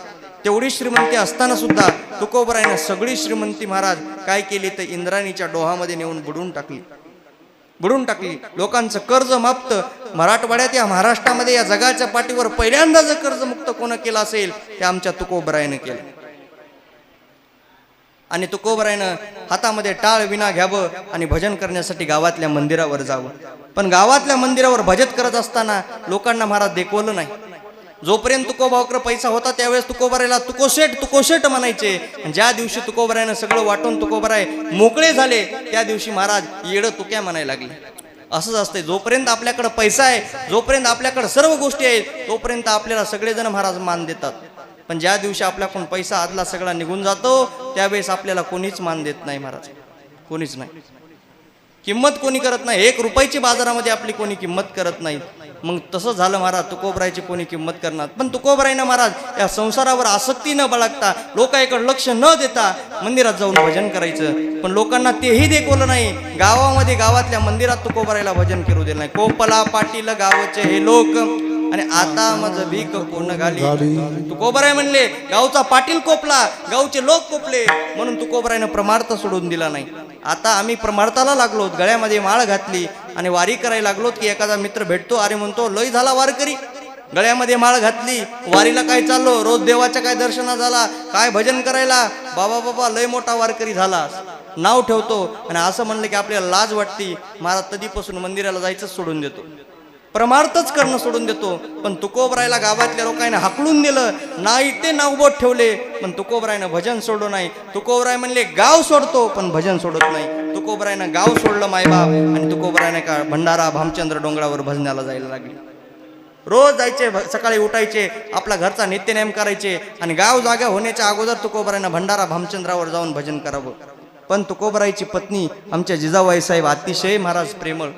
तेवढी श्रीमंती असताना सुद्धा तुकोबरायनं सगळी श्रीमंती महाराज काय केली, तर इंद्राणीच्या डोहामध्ये नेऊन बुडून टाकली. लोकांचं कर्ज माफत. मराठवाड्यात, या महाराष्ट्रामध्ये, या जगाच्या पाठीवर पहिल्यांदा जर कर्जमुक्त कोण केलं असेल, ते आमच्या तुकोबरायनं केलं. आणि तुकोबरायनं हातामध्ये टाळ विना घ्यावं आणि भजन करण्यासाठी गावातल्या मंदिरावर जावं. पण गावातल्या मंदिरावर भजत करत असताना लोकांना महाराज देखवलं नाही. जोपर्यंत तुकोबावकर पैसा होता त्यावेळेस तुकोबरायला तुकोशेठ म्हणायचे. ज्या दिवशी तुकोबरायनं सगळं वाटून तुकोबराय मोकळे झाले, त्या दिवशी महाराज येडं तुक्या म्हणायला लागले. असंच असते, जोपर्यंत आपल्याकडे पैसा आहे, जोपर्यंत आपल्याकडे सर्व गोष्टी आहेत, तोपर्यंत आपल्याला सगळेजण महाराज मान देतात. पण ज्या दिवशी आपल्याकडून पैसा आदला सगळा निघून जातो, त्यावेळेस आपल्याला कोणीच मान देत नाही महाराज, कोणीच नाही. किंमत कोणी करत नाही. 1 रुपयाची बाजारामध्ये आपली कोणी किंमत करत नाही. मग तसं झालं महाराज, तुकोबरायची कोणी किंमत करणार. पण तुकोबरायनं महाराज या संसारावर आसक्ती न बाळगता, लोकांकडे लक्ष न देता मंदिरात जाऊन भजन करायचं. पण लोकांना तेही देखवलं नाही. गावामध्ये, गावातल्या मंदिरात तुकोबरायला भजन करू दिलं नाही. कोपला पाटील गावचे हे लोक, आणि आता माझं भीक कोण घाली. तुकोबराय म्हणले गावचा पाटील कोपला, गावचे लोक कोपले, म्हणून तुकोबरायनं प्रमार्थ सोडून दिला नाही. आता आम्ही प्रमार्थाला लागलो, गळ्यामध्ये माळ घातली आणि वारी करायला लागलो की एखादा मित्र भेटतो, अरे म्हणतो लय झाला वारकरी, गळ्यामध्ये माळ घातली, वारीला काय चाललो, रोज देवाच्या काय दर्शना झाला, काय भजन करायला, बाबा बाबा लय मोठा वारकरी झाला नाव ठेवतो. आणि असं म्हणलं की आपल्याला लाज वाटती. महाराज तधीपासून मंदिराला जायचं सोडून देतो, प्रमार्थच करणं सोडून देतो. पण तुकोबरायला गावातल्या लोकांना हाकलून दिलं, नाही ते नावबोट ठेवले, पण तुकोबरायनं भजन सोडलं नाही. तुकोबराय म्हणले गाव सोडतो पण भजन सोडत नाही. तुकोबरायनं गाव सोडलं मायबाप, आणि तुकोबरायनं का भंडारा भामचंद्र डोंगरावर भजनाला जायला लागले. रोज जायचे, सकाळी उठायचे, आपला घरचा नित्यनेम करायचे, आणि गाव जागा होण्याच्या अगोदर तुकोबरायनं भंडारा भामचंद्रावर जाऊन भजन करावं. पण तुकोबरायची पत्नी आमच्या जिजाबाई साहेब अतिशय महाराज प्रेमळ.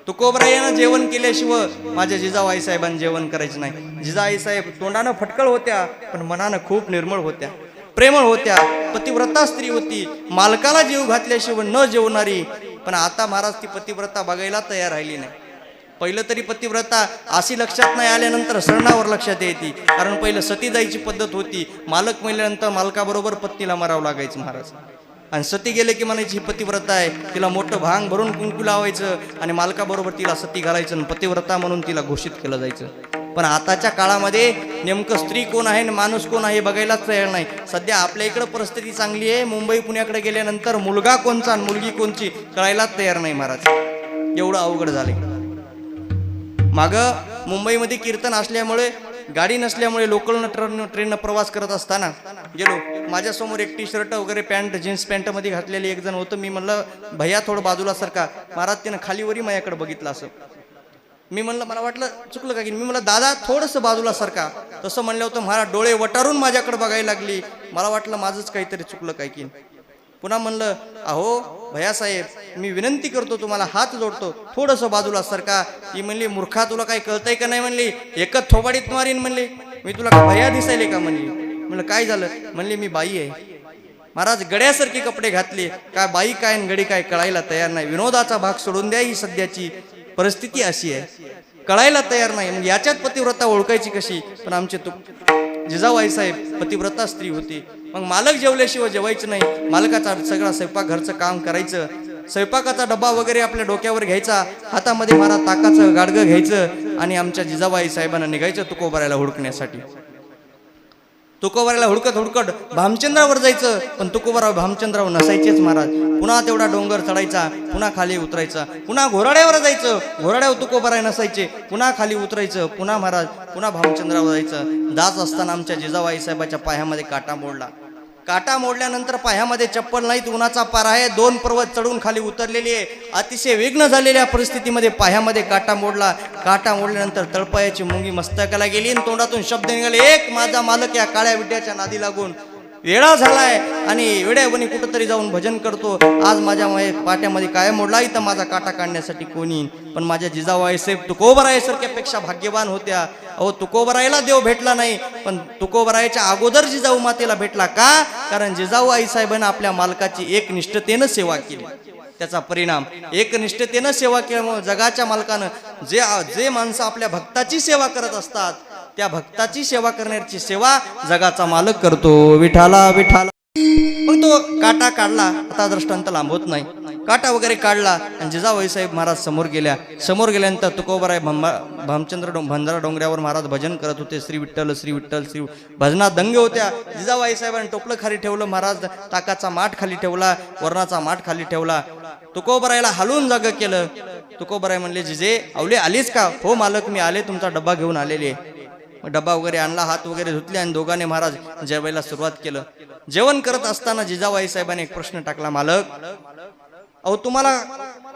तुकोबरायानं जेवण केल्याशिवाय माझ्या जिजाबाई साहेबांना जेवण करायचं नाही. जिजाबाई साहेब तोंडानं फटकळ होत्या पण मनानं खूप निर्मळ होत्या, प्रेमळ होत्या. पतिव्रता स्त्री होती, मालकाला जीव घातल्याशिवाय न जेवणारी. पण आता महाराज ती पतिव्रता बघायला तयार राहिली नाही. पहिलं तरी पतिव्रता अशी लक्षात नाही आल्यानंतर सरणावर लक्षात येते. कारण पहिलं सती जायची पद्धत होती, मालक मेल्यानंतर मालकाबरोबर पत्नीला मरावं लागायचं महाराज. आणि सती गेले की म्हणायची ही पतिव्रता आहे, तिला मोठं भांग भरून कुंकू लावायचं आणि मालकाबरोबर तिला सती घालायचं आणि पतिव्रता म्हणून तिला घोषित केलं जायचं. पण आताच्या काळामध्ये नेमकं स्त्री कोण आहे आणि माणूस कोण आहे बघायलाच तयार नाही. सध्या आपल्या इकडं परिस्थिती चांगली आहे, मुंबई पुण्याकडे गेल्यानंतर मुलगा कोणचा आणि मुलगी कोणची कळायलाच तयार नाही महाराज. एवढं अवघड झालंय. मागं मुंबईमध्ये कीर्तन असल्यामुळे, गाडी नसल्यामुळे लोकलनं ट्रेननं प्रवास करत असताना गेलो, माझ्यासमोर एक टी शर्ट वगैरे पॅन्ट जीन्स पॅन्टमध्ये घातलेले एक जण होतं. मी म्हणलं भैया थोडं बाजूला सारखा. महाराज त्यानं खालीवरी माझ्याकडे बघितलं असं. मी म्हणलं मला वाटलं चुकलं का की, मी म्हणलं दादा थोडंसं बाजूला सारखा. तसं म्हणलं होतं महाराज डोळे वटारून माझ्याकडे बघायला लागली. मला वाटलं माझंच काहीतरी चुकलं काय की. पुन्हा म्हणलं अहो भैयासाहेब मी विनंती करतो तुम्हाला, हात जोडतो, थोडंसं बाजूला सरका. ती म्हणली मूर्खा तुला काही कळतंय का नाही म्हणली, एकच थोबाडीत मारीन म्हणली, मी तुला का भैया दिसायले का म्हणली. म्हणलं काय झालं, म्हणली मी बाई आहे. महाराज गड्यासारखे कपडे घातले, काय बाई काय आणि गडी काय कळायला तयार नाही. विनोदाचा भाग सोडून द्या, ही सध्याची परिस्थिती अशी आहे, कळायला तयार नाही. म्हणजे याच्यात पतिव्रता ओळखायची कशी. पण आमचे जिजाबाई साहेब पतिव्रता स्त्री होती. मग मालक जेवल्याशिवाय जेवायचं नाही, मालकाचा सगळा स्वयंपाक घरचं काम करायचं, स्वयंपाकाचा डब्बा वगैरे आपल्या डोक्यावर घ्यायचा, हातामध्ये महाराज ताकाचं गाडगं घ्यायचं आणि आमच्या जिजाबाई साहेबांना निघायचं तुकोबरायला हुडकण्यासाठी. तुकोबरायला हुडकत हुडकत भामचंद्रावर जायचं, पण तुकोबराव भामचंद्रावर नसायचेच महाराज. पुन्हा तेवढा डोंगर चढायचा, पुन्हा खाली उतरायचा, पुन्हा घोराड्यावर जायचं, घोराड्यावर तुकोबराय नसायचे, पुन्हा खाली उतरायचं, पुन्हा महाराज पुन्हा भामचंद्रावर जायचं. जात असताना आमच्या जिजाबाई साहेबाच्या पायामध्ये काटा मोडला. काटा मोडल्यानंतर पायामध्ये चप्पल नाहीत, उन्हाचा पारा आहे, 2 पर्वत चढून खाली उतरलेली आहे. अतिशय विघ्न झालेल्या परिस्थितीमध्ये पायामध्ये काटा मोडला. काटा मोडल्यानंतर तळपायाची मुंगी मस्तकाला गेली आणि तोंडातून शब्द निघाले, एक माझा मालक या काळ्या विट्याच्या नादी लागून वेळा झालाय आणि वेड्यावणी कुठंतरी जाऊन भजन करतो. आज माझ्या पाट्यामध्ये काय मोडला, इथं माझा काटा काढण्यासाठी कोणी. पण माझ्या जिजाबाई साहेब तुकोबरायसारख्यापेक्षा भाग्यवान होत्या. अहो तुकोबरायला देव भेटला नाही, पण तुकोबरायच्या अगोदर जिजाऊ मातेला भेटला. का? कारण जिजाऊ आई साहेबांना आपल्या मालकाची एकनिष्ठतेनं सेवा केली. त्याचा परिणाम एकनिष्ठतेनं सेवा केल्यामुळे जगाच्या मालकानं जे माणसं आपल्या भक्ताची सेवा करत असतात, त्या भक्ताची सेवा करण्याची सेवा जगाचा मालक करतो. विठाला विठाला. मग तो काटा काढला. आता दृष्टांत लांबवत नाही. काटा वगैरे काढला आणि जिजाबाई साहेब महाराज समोर गेल्या. समोर गेल्यानंतर तुकोबराय भामचंद्र भंडारा डोंगरावर महाराज भजन करत होते. श्री विठ्ठल श्री विठ्ठल श्री. भजनात दंग होत्या. जिजाबाई साहेबांनी टोपलं खाली ठेवलं, महाराज ताकाचा माठ खाली ठेवला, वरणाचा माठ खाली ठेवला. तुकोबरायला हलवून जाग केलं. तुकोबराय म्हणले जिजे आवले आलीच का? हो मालक मी आले, तुमचा डब्बा घेऊन आलेले. डब्बा वगैरे आणला, हात वगैरे धुतले आणि दोघांनी महाराज जेवायला सुरुवात केलं. जेवण करत असताना जिजाबाई साहेबांनी एक प्रश्न टाकला, मालक अहो तुम्हाला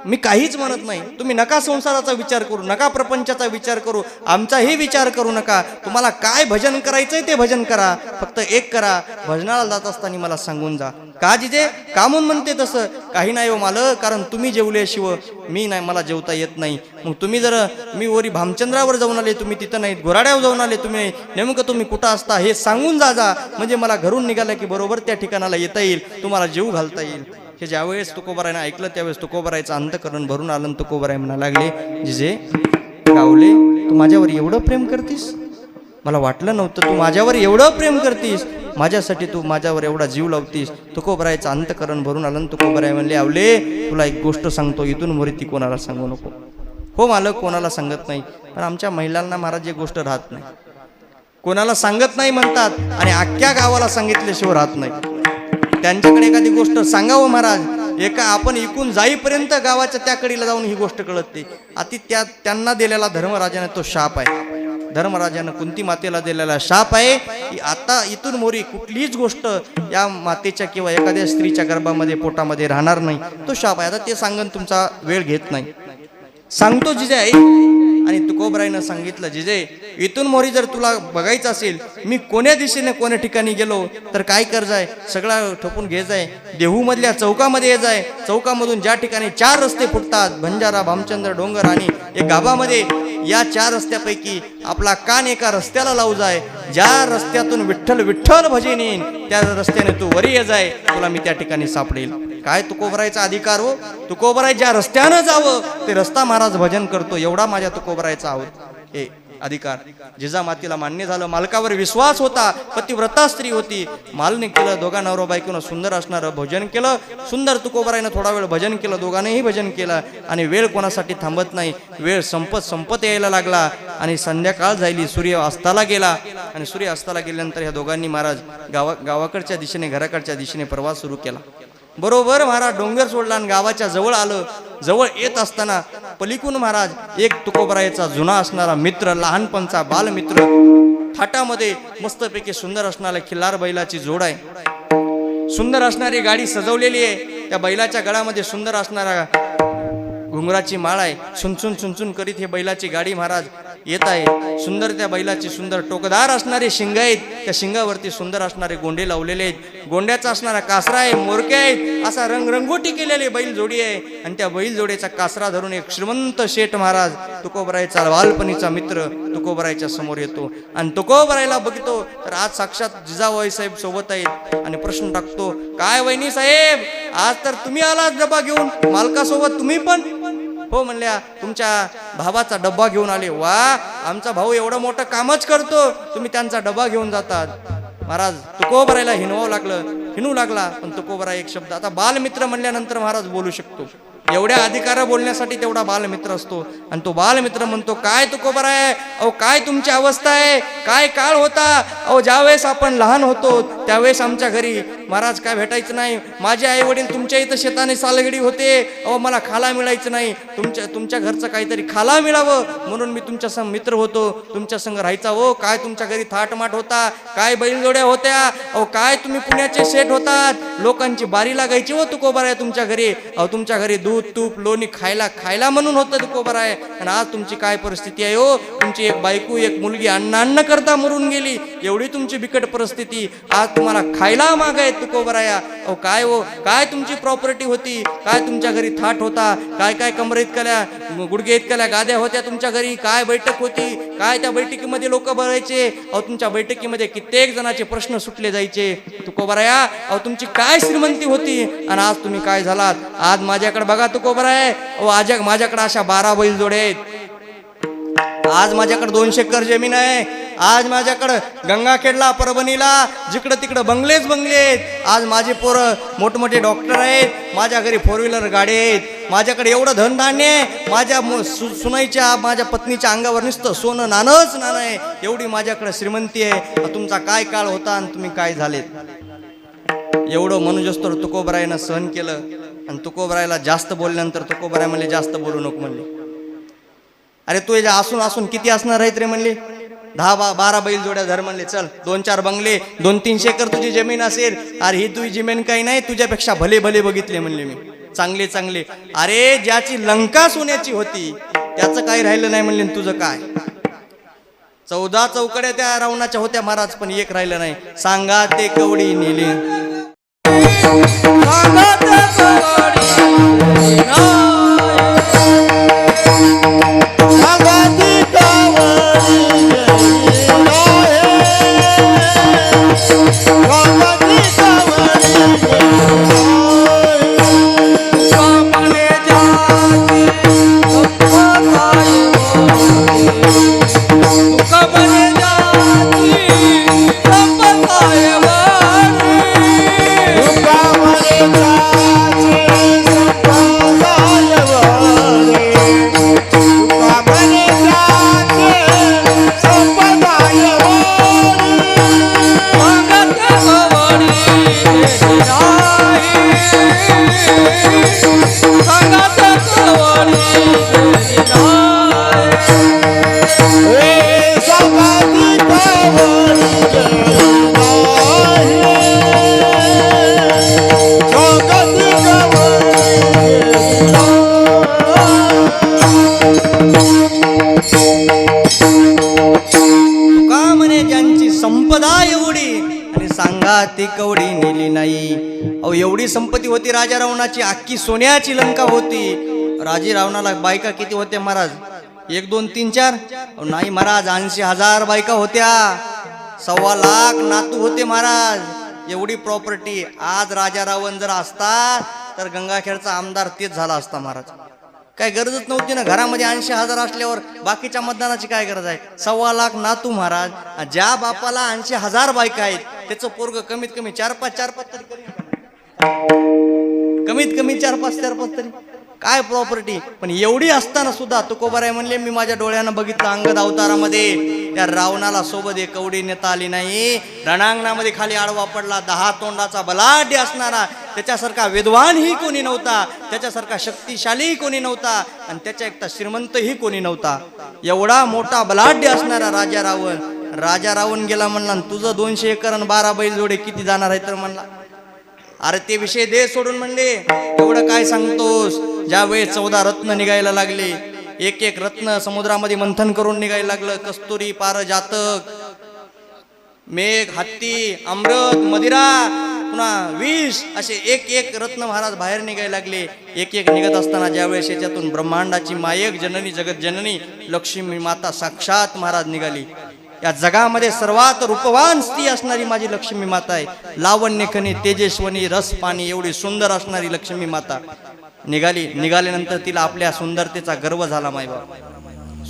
मी काहीच म्हणत नाही, तुम्ही नका संसाराचा विचार करू, नका प्रपंचाचा विचार करू, आमचाही विचार करू नका. तुम्हाला काय भजन करायचंय ते भजन करा, फक्त एक करा, भजनाला जात असताना मला सांगून जा. का जिजे कामून म्हणते तसं? काही नाही हो मालक, कारण तुम्ही जेवल्याशिवाय मी नाही, मला जेवता येत नाही. मग तुम्ही जर मी वरी भामचंद्रावर जाऊन आले, तुम्ही तिथं नाहीत, घोराड्यावर जाऊन आले तुम्ही, नेमकं तुम्ही कुठं असता हे सांगून जा, म्हणजे मला घरून निघालं की बरोबर त्या ठिकाणाला येता येईल, तुम्हाला जीव घालता येईल. हे ज्यावेळेस तुकोबरायनं ऐकलं त्यावेळेस तुकोबरायचं अंतःकरण भरून आलं. तुकोबराय म्हणा लागले, जिजे गावले तू माझ्यावर एवढं प्रेम करतीस, मला वाटलं नव्हतं तू माझ्यावर एवढं प्रेम करतीस, माझ्यासाठी तू माझ्यावर एवढा जीव लावतीस. तुकोबरायचं अंतकरण भरून आलं. तुकोबराय म्हणले, आवले तुला एक गोष्ट सांगतो, इथून मोरी ती कोणाला सांगू नको. हो मालक, कोणाला सांगत नाही, पण आमच्या महिलांना महाराज एक गोष्ट राहत नाही, कोणाला सांगत नाही म्हणतात आणि अख्ख्या गावाला सांगितल्याशिवाय राहत नाही. त्यांच्याकडे एखादी गोष्ट सांगावं महाराज, एका आपण इकून जाईपर्यंत गावाच्या त्या कडीला जाऊन ही गोष्ट कळत नाही. अति त्यांना दिलेला धर्मराजाने तो शाप आहे. धर्मराजानं कुंती मातेला दिलेला शाप आहे की आता इथून मोरी कुठलीच गोष्ट या मातेच्या किंवा एखाद्या स्त्रीच्या गर्भामध्ये पोटामध्ये राहणार नाही. तो शाप आहे. आता ते सांगून तुमचा वेळ घेत नाही. सांगतो जिजाई. आणि तुकोबरायनं सांगितलं, जिजे इथून मोरी जर तुला बघायचं असेल, मी कोण्या दिशेने कोण्या ठिकाणी गेलो तर काय कर जाय, सगळा ठोपून घे जाय, देहूमधल्या चौकामध्ये ये जाय. चौकामधून ज्या ठिकाणी 4 रस्ते फुटतात, बंजारा, भामचंद्र, डोंगर आणि एक गावामध्ये, या 4 रस्त्यापैकी आपला कान एका रस्त्याला लावू जाय. ज्या रस्त्यातून विठ्ठल विठ्ठल भजन येईन त्या रस्त्याने तू वरी ये जाय, तुला मी त्या ठिकाणी सापडेल. काय तुकोबरायचा अधिकार हो. तुकोबराय ज्या रस्त्यानं जावं ते रस्ता महाराज भजन करतो, एवढा माझ्या तुकोबरायचा आहोत हे अधिकार. जिजामातीला मान्य झालं. मालकावर विश्वास होता. पतिव्रता स्त्री होती. मालने केलं. दोघा नवरा बायकोनं सुंदर असणारं भजन केलं. सुंदर तुकोबरायनं थोडा वेळ भजन केलं. दोघांनीही भजन केलं. आणि वेळ कोणासाठी थांबत नाही. वेळ संपत यायला लागला आणि संध्याकाळ झाली. सूर्य अस्ताला गेला. आणि सूर्य अस्ताला गेल्यानंतर ह्या दोघांनी महाराज गावाकडच्या दिशेने, घराकडच्या दिशेने प्रवास सुरू केला. बरोबर महाराज डोंगर सोडला आणि गावाच्या जवळ आलं. जवळ येत असताना पलीकडून महाराज एक तुकोबरायचा जुना असणारा मित्र, लहानपणचा बालमित्र, थाटामध्ये मस्तपैकी सुंदर असणारा खिल्लार बैलाची जोड आहे. सुंदर असणारी गाडी सजवलेली आहे. त्या बैलाच्या गळामध्ये सुंदर असणारा घुंगराची माळ आहे. सुनसुन सुनसुन करीत हे बैलाची गाडी महाराज येत आहे. सुंदर त्या बैलाची सुंदर टोकदार असणारे शिंग आहेत. त्या शिंगावरती सुंदर असणारे गोंडे लावलेले आहेत. गोंड्याचा असणारा कासरा आहे, मोरके आहेत. असा रंगरंगोटी केलेली बैल जोडी आहे. आणि त्या बैल जोडीचा कासरा धरून एक श्रीमंत शेठ महाराज, तुकोबरायचा बालपणीचा मित्र, तुकोबरायच्या समोर येतो. आणि तुकोबरायला बघतो तर आज साक्षात जिजाबाई साहेब सोबत आहेत. आणि प्रश्न टाकतो, काय वहिनी साहेब, आज तर तुम्ही आलात डबा घेऊन, मालकासोबत तुम्ही पण? हो म्हणल्या, तुमच्या भावाचा डब्बा घेऊन आले. वा, आमचा भाऊ एवढं मोठं कामच करतो, तुम्ही त्यांचा डब्बा घेऊन जातात. महाराज तुकोबरायला हिनू लागला. पण तुकोबराय एक शब्द, आता बालमित्र म्हणल्यानंतर महाराज बोलू शकतो. एवढ्या अधिकार बोलण्यासाठी तेवढा बालमित्र असतो. आणि तो बालमित्र म्हणतो, काय तुकोबराय, अहो काय तुमची अवस्था आहे, काय काळ होता. अहो ज्यावेळेस आपण लहान होतो त्यावेळेस आमच्या घरी महाराज काय भेटायचं नाही. माझे आई वडील तुमच्या इथं शेताने सालगडी होते. अहो मला खाला मिळायचं नाही. तुमच्या घरचं काहीतरी खाला मिळावं म्हणून मी तुमच्या संग मित्र होतो, तुमच्या संग राहायचा. हो काय तुमच्या घरी थाटमाट होता, काय बैलजोड्या होत्या. अहो काय तुम्ही पुण्याचे शेठ होतात, लोकांची बारी लागायची हो तुकोबराय तुमच्या घरी. अहो तुमच्या घरी दूध, तूप, लोणी खायला म्हणून होतं तुकोबराय. आणि आज तुमची काय परिस्थिती आहे हो. तुमची एक बायको, एक मुलगी अन्न करता मरून गेली. एवढी तुमची बिकट परिस्थिती. आज तुम्हाला खायला मागाय तुकोबराया. अहो काय हो, काय तुमची प्रॉपर्टी होती, काय तुमच्या घरी थाट होता, काय कमरे इतकल्या, गुडघे इतकल्या गाद्या होत्या तुमच्या घरी, काय बैठक होती, काय त्या बैठकीमध्ये लोक भरायचे. अहो तुमच्या बैठकीमध्ये कित्येक जणांचे प्रश्न सुटले जायचे. तुकोबराया, अहो तुमची काय श्रीमंती होती आणि आज तुम्ही काय झालात. आज माझ्याकडे बघा तुकोबराय, अहो आज माझ्याकडे अशा 12 बैल जोडे आहेत. आज माझ्याकडे 200 एकर जमीन आहे. आज माझ्याकडं गंगाखेडला, परभणीला, जिकडं तिकडं बंगलेच बंगले आहेत. आज माझे पोरं मोठमोठे डॉक्टर आहेत. माझ्या घरी 4 व्हीलर गाडी आहेत. माझ्याकडे एवढं धनधान्य आहे. माझ्या सुनाईच्या, माझ्या पत्नीच्या अंगावर नुसतं सोनं नाणंच नाणं आहे. एवढी माझ्याकडे श्रीमंती आहे. तुमचा काय काळ होता आणि तुम्ही काय झालेत. एवढं मनुजस्तर तुकोबरायनं सहन केलं. आणि तुकोबरायला जास्त बोलल्यानंतर तुकोबराय म्हणले, जास्त बोलू नको म्हणले. अरे तू याच्या असून किती असणार आहेत रे म्हणले. 10-12 बैल जोड्या धर म्हणले. चल 2-4 बंगले, 200-300 एकर तुझी जमीन असेल. अरे ही तुझी जमीन काही नाही, तुझ्यापेक्षा भले बघितले म्हणले मी, चांगले. अरे ज्याची लंका सोन्याची होती त्याचं काही राहिलं नाही म्हणले. तुझं काय, 14 चौकड्या त्या रावणाच्या होत्या महाराज, पण एक राहिलं नाही. सांगा ते कवडी नेली, सांगा ते कवडी ती कवडी नेली नाही. अहो एवढी संपत्ती होती राजा रावणाची, अख्खी सोन्याची लंका होती. राजे रावणाला बायका किती होत्या महाराज? 1 2 3 4? नाही महाराज, 80,000 बायका होत्या, 1.25 लाख नातू होते महाराज. एवढी प्रॉपर्टी. आज राजा रावण जर असता तर गंगाखेडचा आमदार तेच झाला असता महाराज. काय गरजच नव्हती ना, घरामध्ये 80,000 असल्यावर बाकीच्या मतदानाची काय गरज आहे? 1.25 लाख नातू महाराज. ज्या बापाला 80,000 बायका आहेत त्याचं पोरग कमीत कमी 4-5 तरी करेल, कमीत कमी 4-5 तरी. काय प्रॉपर्टी. पण एवढी असताना सुद्धा तुकोबाराय म्हणले, मी माझ्या डोळ्यानं बघितलं अंगद अवतारामध्ये त्या रावणाला सोबत एक कवडी नेता आली नाही. रणांगणामध्ये खाली आडवा पडला. 10 तोंडाचा बलाढ्य असणारा, त्याच्यासारखा विद्वानही कोणी नव्हता, त्याच्यासारखा शक्तिशालीही कोणी नव्हता, आणि त्याच्या एकटा श्रीमंतही कोणी नव्हता. एवढा मोठा बलाढ्य असणारा राजा रावण. राजा रावण गेला म्हणला, तुझं 200 एकर आणि 12 बैल जोडे किती जाणार आहे? तर म्हणला, अरे ते विषय दे सोडून. म्हणले एवढं काय सांगतोस? ज्यावेळेस 14 रत्न निघायला लागले, एक एक रत्न समुद्रामध्ये मंथन करून निघायला लागलं. कस्तुरी, पारजातक, मेघ, हत्ती, अमृत, मदिरा, पुन्हा विष, असे एक एक रत्न महाराज बाहेर निघायला लागले. एक एक निघत असताना ज्यावेळेस याच्यातून ब्रह्मांडाची मायक जननी, जगत जननी लक्ष्मी माता साक्षात महाराज निघाली. या जगामध्ये सर्वात रूपवान स्त्री असणारी माझी लक्ष्मी माता आहे. लावण्यखनी, तेजस्वनी, रस पाणी एवढी सुंदर असणारी लक्ष्मी माता निघाली. निघाल्यानंतर तिला आपल्या सुंदरतेचा गर्व झाला. मायबाप,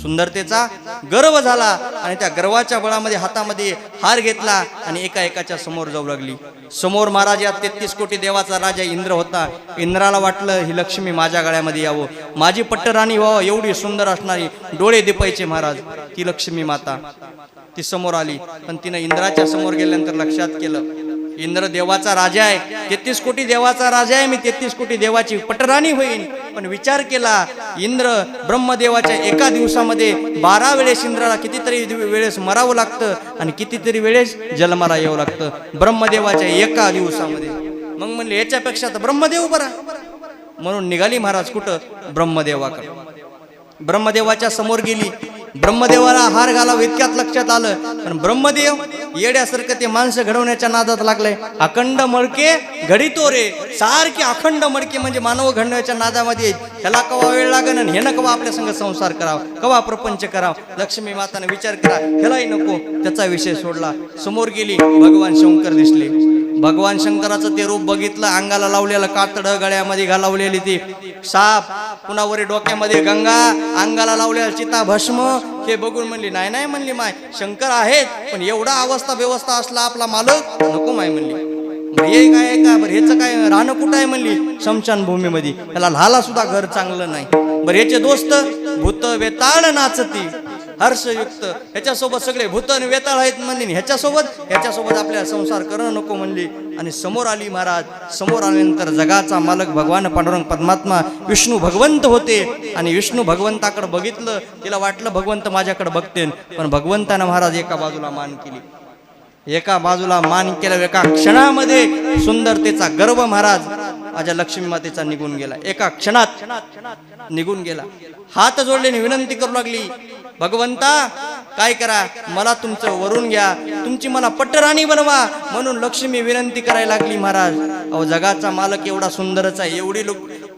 सुंदरतेचा गर्व झाला, आणि त्या गर्वाच्या बळामध्ये हातामध्ये हार घेतला आणि एका एकाच्या समोर जाऊ लागली. समोर महाराज या 33 कोटी देवाचा राजा इंद्र होता. इंद्राला वाटलं ही लक्ष्मी माझ्या गळ्यामध्ये यावं, माझी पट्टराणी व्हावं. एवढी सुंदर असणारी, डोळे दिपायचे महाराज ती लक्ष्मी माता. ती समोर आली, पण तिनं इंद्राच्या समोर गेल्यानंतर लक्षात केलं, इंद्र देवाचा राजा आहे, 33 कोटी देवाचा राजा आहे, मी 33 कोटी देवाची पटराणी होईन. पण विचार केला, इंद्र ब्रह्मदेवाच्या एका दिवसामध्ये 12 वेळेस इंद्राला कितीतरी वेळेस मरावं लागतं आणि कितीतरी वेळेस जन्माला यावं लागतं ब्रह्मदेवाच्या एका दिवसामध्ये. मग म्हणले याच्यापेक्षा तर ब्रह्मदेव बरा. म्हणून निघाली महाराज कुठं? ब्रह्मदेवाकडे. ब्रह्मदेवाच्या समोर गेली. ब्रह्मदेवाला हार घालावं इतक्यात लक्षात आलं, पण ब्रह्मदेव येड्यासारखं ते माणसं घडवण्याच्या नादात लागलंय. अखंड मळके घडितो रे, सारखे अखंड मळके म्हणजे मानव घडवण्याच्या नादामध्ये. ह्याला कवा वेळ लागन आणि ह्यानं कवा आपल्या संग संसार करावा, कवा प्रपंच करावा. लक्ष्मी माताने विचार केला, ह्यालाही नको, त्याचा विषय सोडला. समोर गेली, भगवान शंकर दिसले. भगवान शंकराचं ते रूप बघितलं. अंगाला लावलेलं कातडं, गळ्यामध्ये घालावलेली ती साप, पुन्हा वरी डोक्यामध्ये गंगा, अंगाला लावलेला चिता भस्म, हे बघून म्हणली नाही नाही, म्हणली माय शंकर आहेत, पण एवढा अवस्था व्यवस्था असला आपला मालक नको माय. म्हणली हे काय आहे का? बरं ह्याचं काय राहणं कुठं आहे? म्हणली शमशान भूमीमध्ये. त्याला लहाला सुद्धा घर चांगलं नाही. बरं ह्याचे दोस्त भूत वेताळ नाचती हर्षयुक्त, ह्याच्यासोबत सगळे भूत आणि वेताळ आहेत म्हणली. ह्याच्यासोबत आपल्याला संसार करणं नको म्हणली. आणि समोर आली महाराज. समोर आल्यानंतर जगाचा मालक भगवान पांडुरंग परमात्मा विष्णू भगवंत होते. आणि विष्णू भगवंताकडे बघितलं, तिला वाटलं भगवंत माझ्याकडे बघते, पण भगवंतानं महाराज एका बाजूला मान केली. एका बाजूला मान केलं. एका क्षणामध्ये सुंदरतेचा गर्व महाराज माझ्या लक्ष्मी मातेचा निघून गेला. एका क्षणात निघून गेला. हात जोडल्याने विनंती करू लागली, भगवंता काय करा, मला तुमचं वरून घ्या, तुमची मला पट्टराणी बनवा. म्हणून लक्ष्मी विनंती करायला लागली महाराज. अहो जगाचा मालक एवढा सुंदरच आहे. एवढी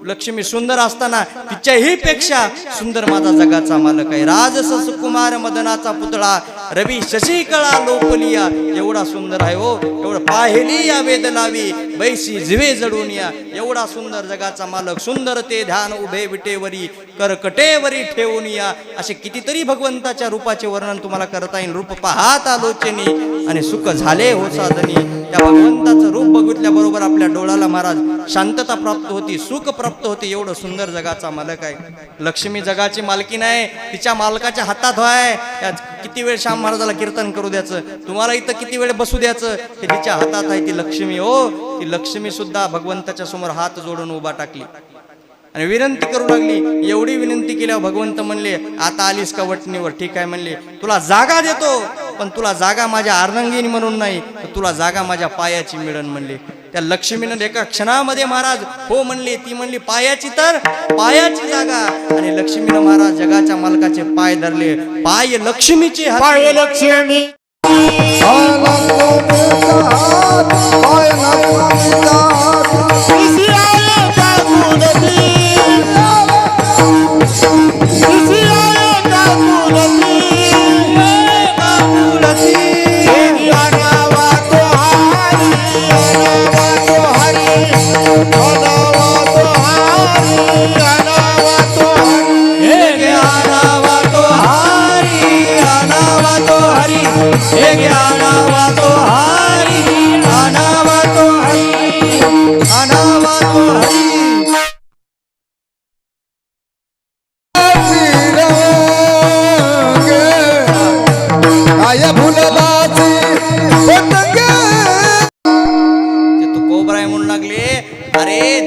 लक्ष्मी सुंदर असताना तिच्याही पेक्षा सुंदर माझा जगाचा मालक आहे. राजस सुकुमार मदनाचा पुतळा रवी शशिकळा लोपलिया, एवढा सुंदर आहे हो. एवढं पाहेली या वेद लावी बैसी जिवे जडून या. एवढा सुंदर जगाचा मालक, सुंदर ते ध्यान उभे विटेवरी करकटेवरी ठेवून या. असे कितीतरी भगवंताच्या रूपाचे वर्णन तुम्हाला करता येईल. रूप पाहात आलोचनी आणि सुख झाले हो साधनी. त्या भगवंताचं रूप बघितल्याबरोबर आपल्या डोळ्याला महाराज शांतता प्राप्त होती, सुख प्राप्त होते. एवढं सुंदर जगाचा मालक आहे. लक्ष्मी जगाची मालकी नाही, तिच्या मालकाच्या हातात आहे. किती वेळ श्याम महाराजाला कीर्तन करू द्यायचं, तुम्हाला इथं किती वेळ बसू द्यायचं, हे तिच्या हातात आहे. ती लक्ष्मी हो, ती लक्ष्मी सुद्धा भगवंताच्या समोर हात जोडून उभा टाकली आणि विनंती करू लागली. एवढी विनंती केल्यावर भगवंत म्हणले, आता आलीस का वटणीवर? ठीक आहे म्हणले, तुला जागा देतो, पण तुला जागा माझ्या अर्धांगिनी म्हणून नाही, तर तुला जागा माझ्या पायाची मिळण म्हणले. त्या लक्ष्मीनं एका क्षणामध्ये महाराज हो म्हणली. ती म्हणली पायाची, तर पायाची जागा. आणि लक्ष्मीनं महाराज जगाच्या मालकाचे पाय धरले. पाय लक्ष्मीचे, पाय लक्ष्मी. पाय नाचून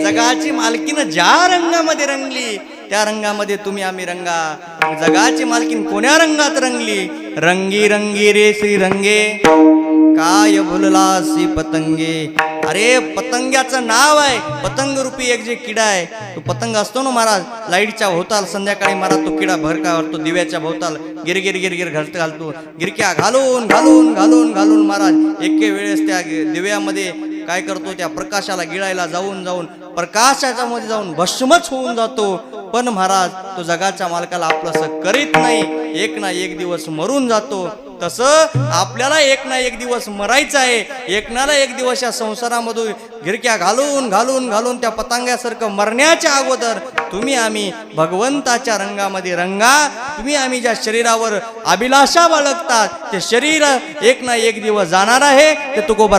जगाची मालकीन ज्या रंगामध्ये रंगली त्या रंगामध्ये तुम्ही आम्ही रंगा. जगाची मालकीन कोण्या रंगात रंगली? रंगी रंगी रे श्री रंगे काय भुललासी पतंगे. अरे पतंग्याचं नाव आहे, पतंग रूपी एक जे किडा आहे तो पतंग असतो ना महाराज, लाईटच्या भोवताल संध्याकाळी महाराज तो किडा भर काय करतो, दिव्याच्या भोवताल गिरगिर गिरगिर घालतो, गिरक्या घालून घालून घालून घालून महाराज एके वेळेस त्या दिव्यामध्ये काय करतो, त्या प्रकाशाला गिळायला जाऊन जाऊन प्रकाशाच्या मध्ये जाऊन भस्मच होऊन जातो. पण महाराज तो जगाच्या मालकाला आपलंसं करीत नाही, एक ना एक दिवस मरून जातो. तसं आपल्याला एक ना एक दिवस मरायचं आहे, एक ना एक दिवस या संसारामधून गिरक्या घालून घालून घालून त्या पतंगासारखं मरण्याच्या अगोदर तुम्ही आम्ही भगवंताच्या रंगामध्ये रंगा. तुम्ही आम्ही ज्या शरीरावर अभिलाषा बाळगतात ते शरीर एक ना एक दिवस जाणार आहे. ते तुकोबा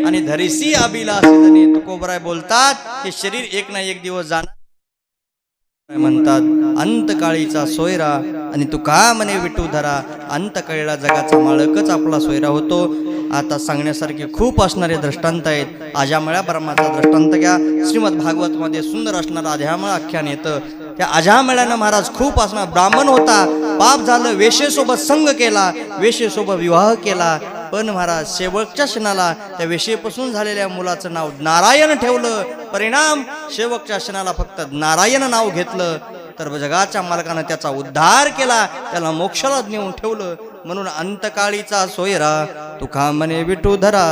आणि धरिसी अभिलाषी तुकोबराय बोलतात हे शरीर एक ना एक दिवस जाणार म्हणतात. अंतकाळीचा सोयरा आणि तुका म्हणे विठूधरा, अंतकाळीला जगाचा मालकच आपला सोयरा होतो. आता सांगण्यासारखे खूप असणारे दृष्टांत आहेत. अजामळा ब्रह्माचा दृष्टांत घ्या, श्रीमद भागवत मध्ये सुंदर असणारं अजामळ आख्यान येतं. त्या अजामळ्यानं महाराज खूप असणार ब्राह्मण होता, पाप झालं, वेशेसोबत संग केला, वेशेसोबत विवाह केला, पण महाराज शेवटच्या क्षणाला त्या वेशीपासून झालेल्या मुलाचं नाव नारायण ठेवलं. परिणाम शेवटच्या क्षणाला फक्त नारायण नाव घेतलं तर जगाच्या मालकानं त्याचा उद्धार केला, त्याला मोक्षाला नेऊन ठेवलं. म्हणून अंतकाळीचा सोयरा तुका म्हणे विठूधरा.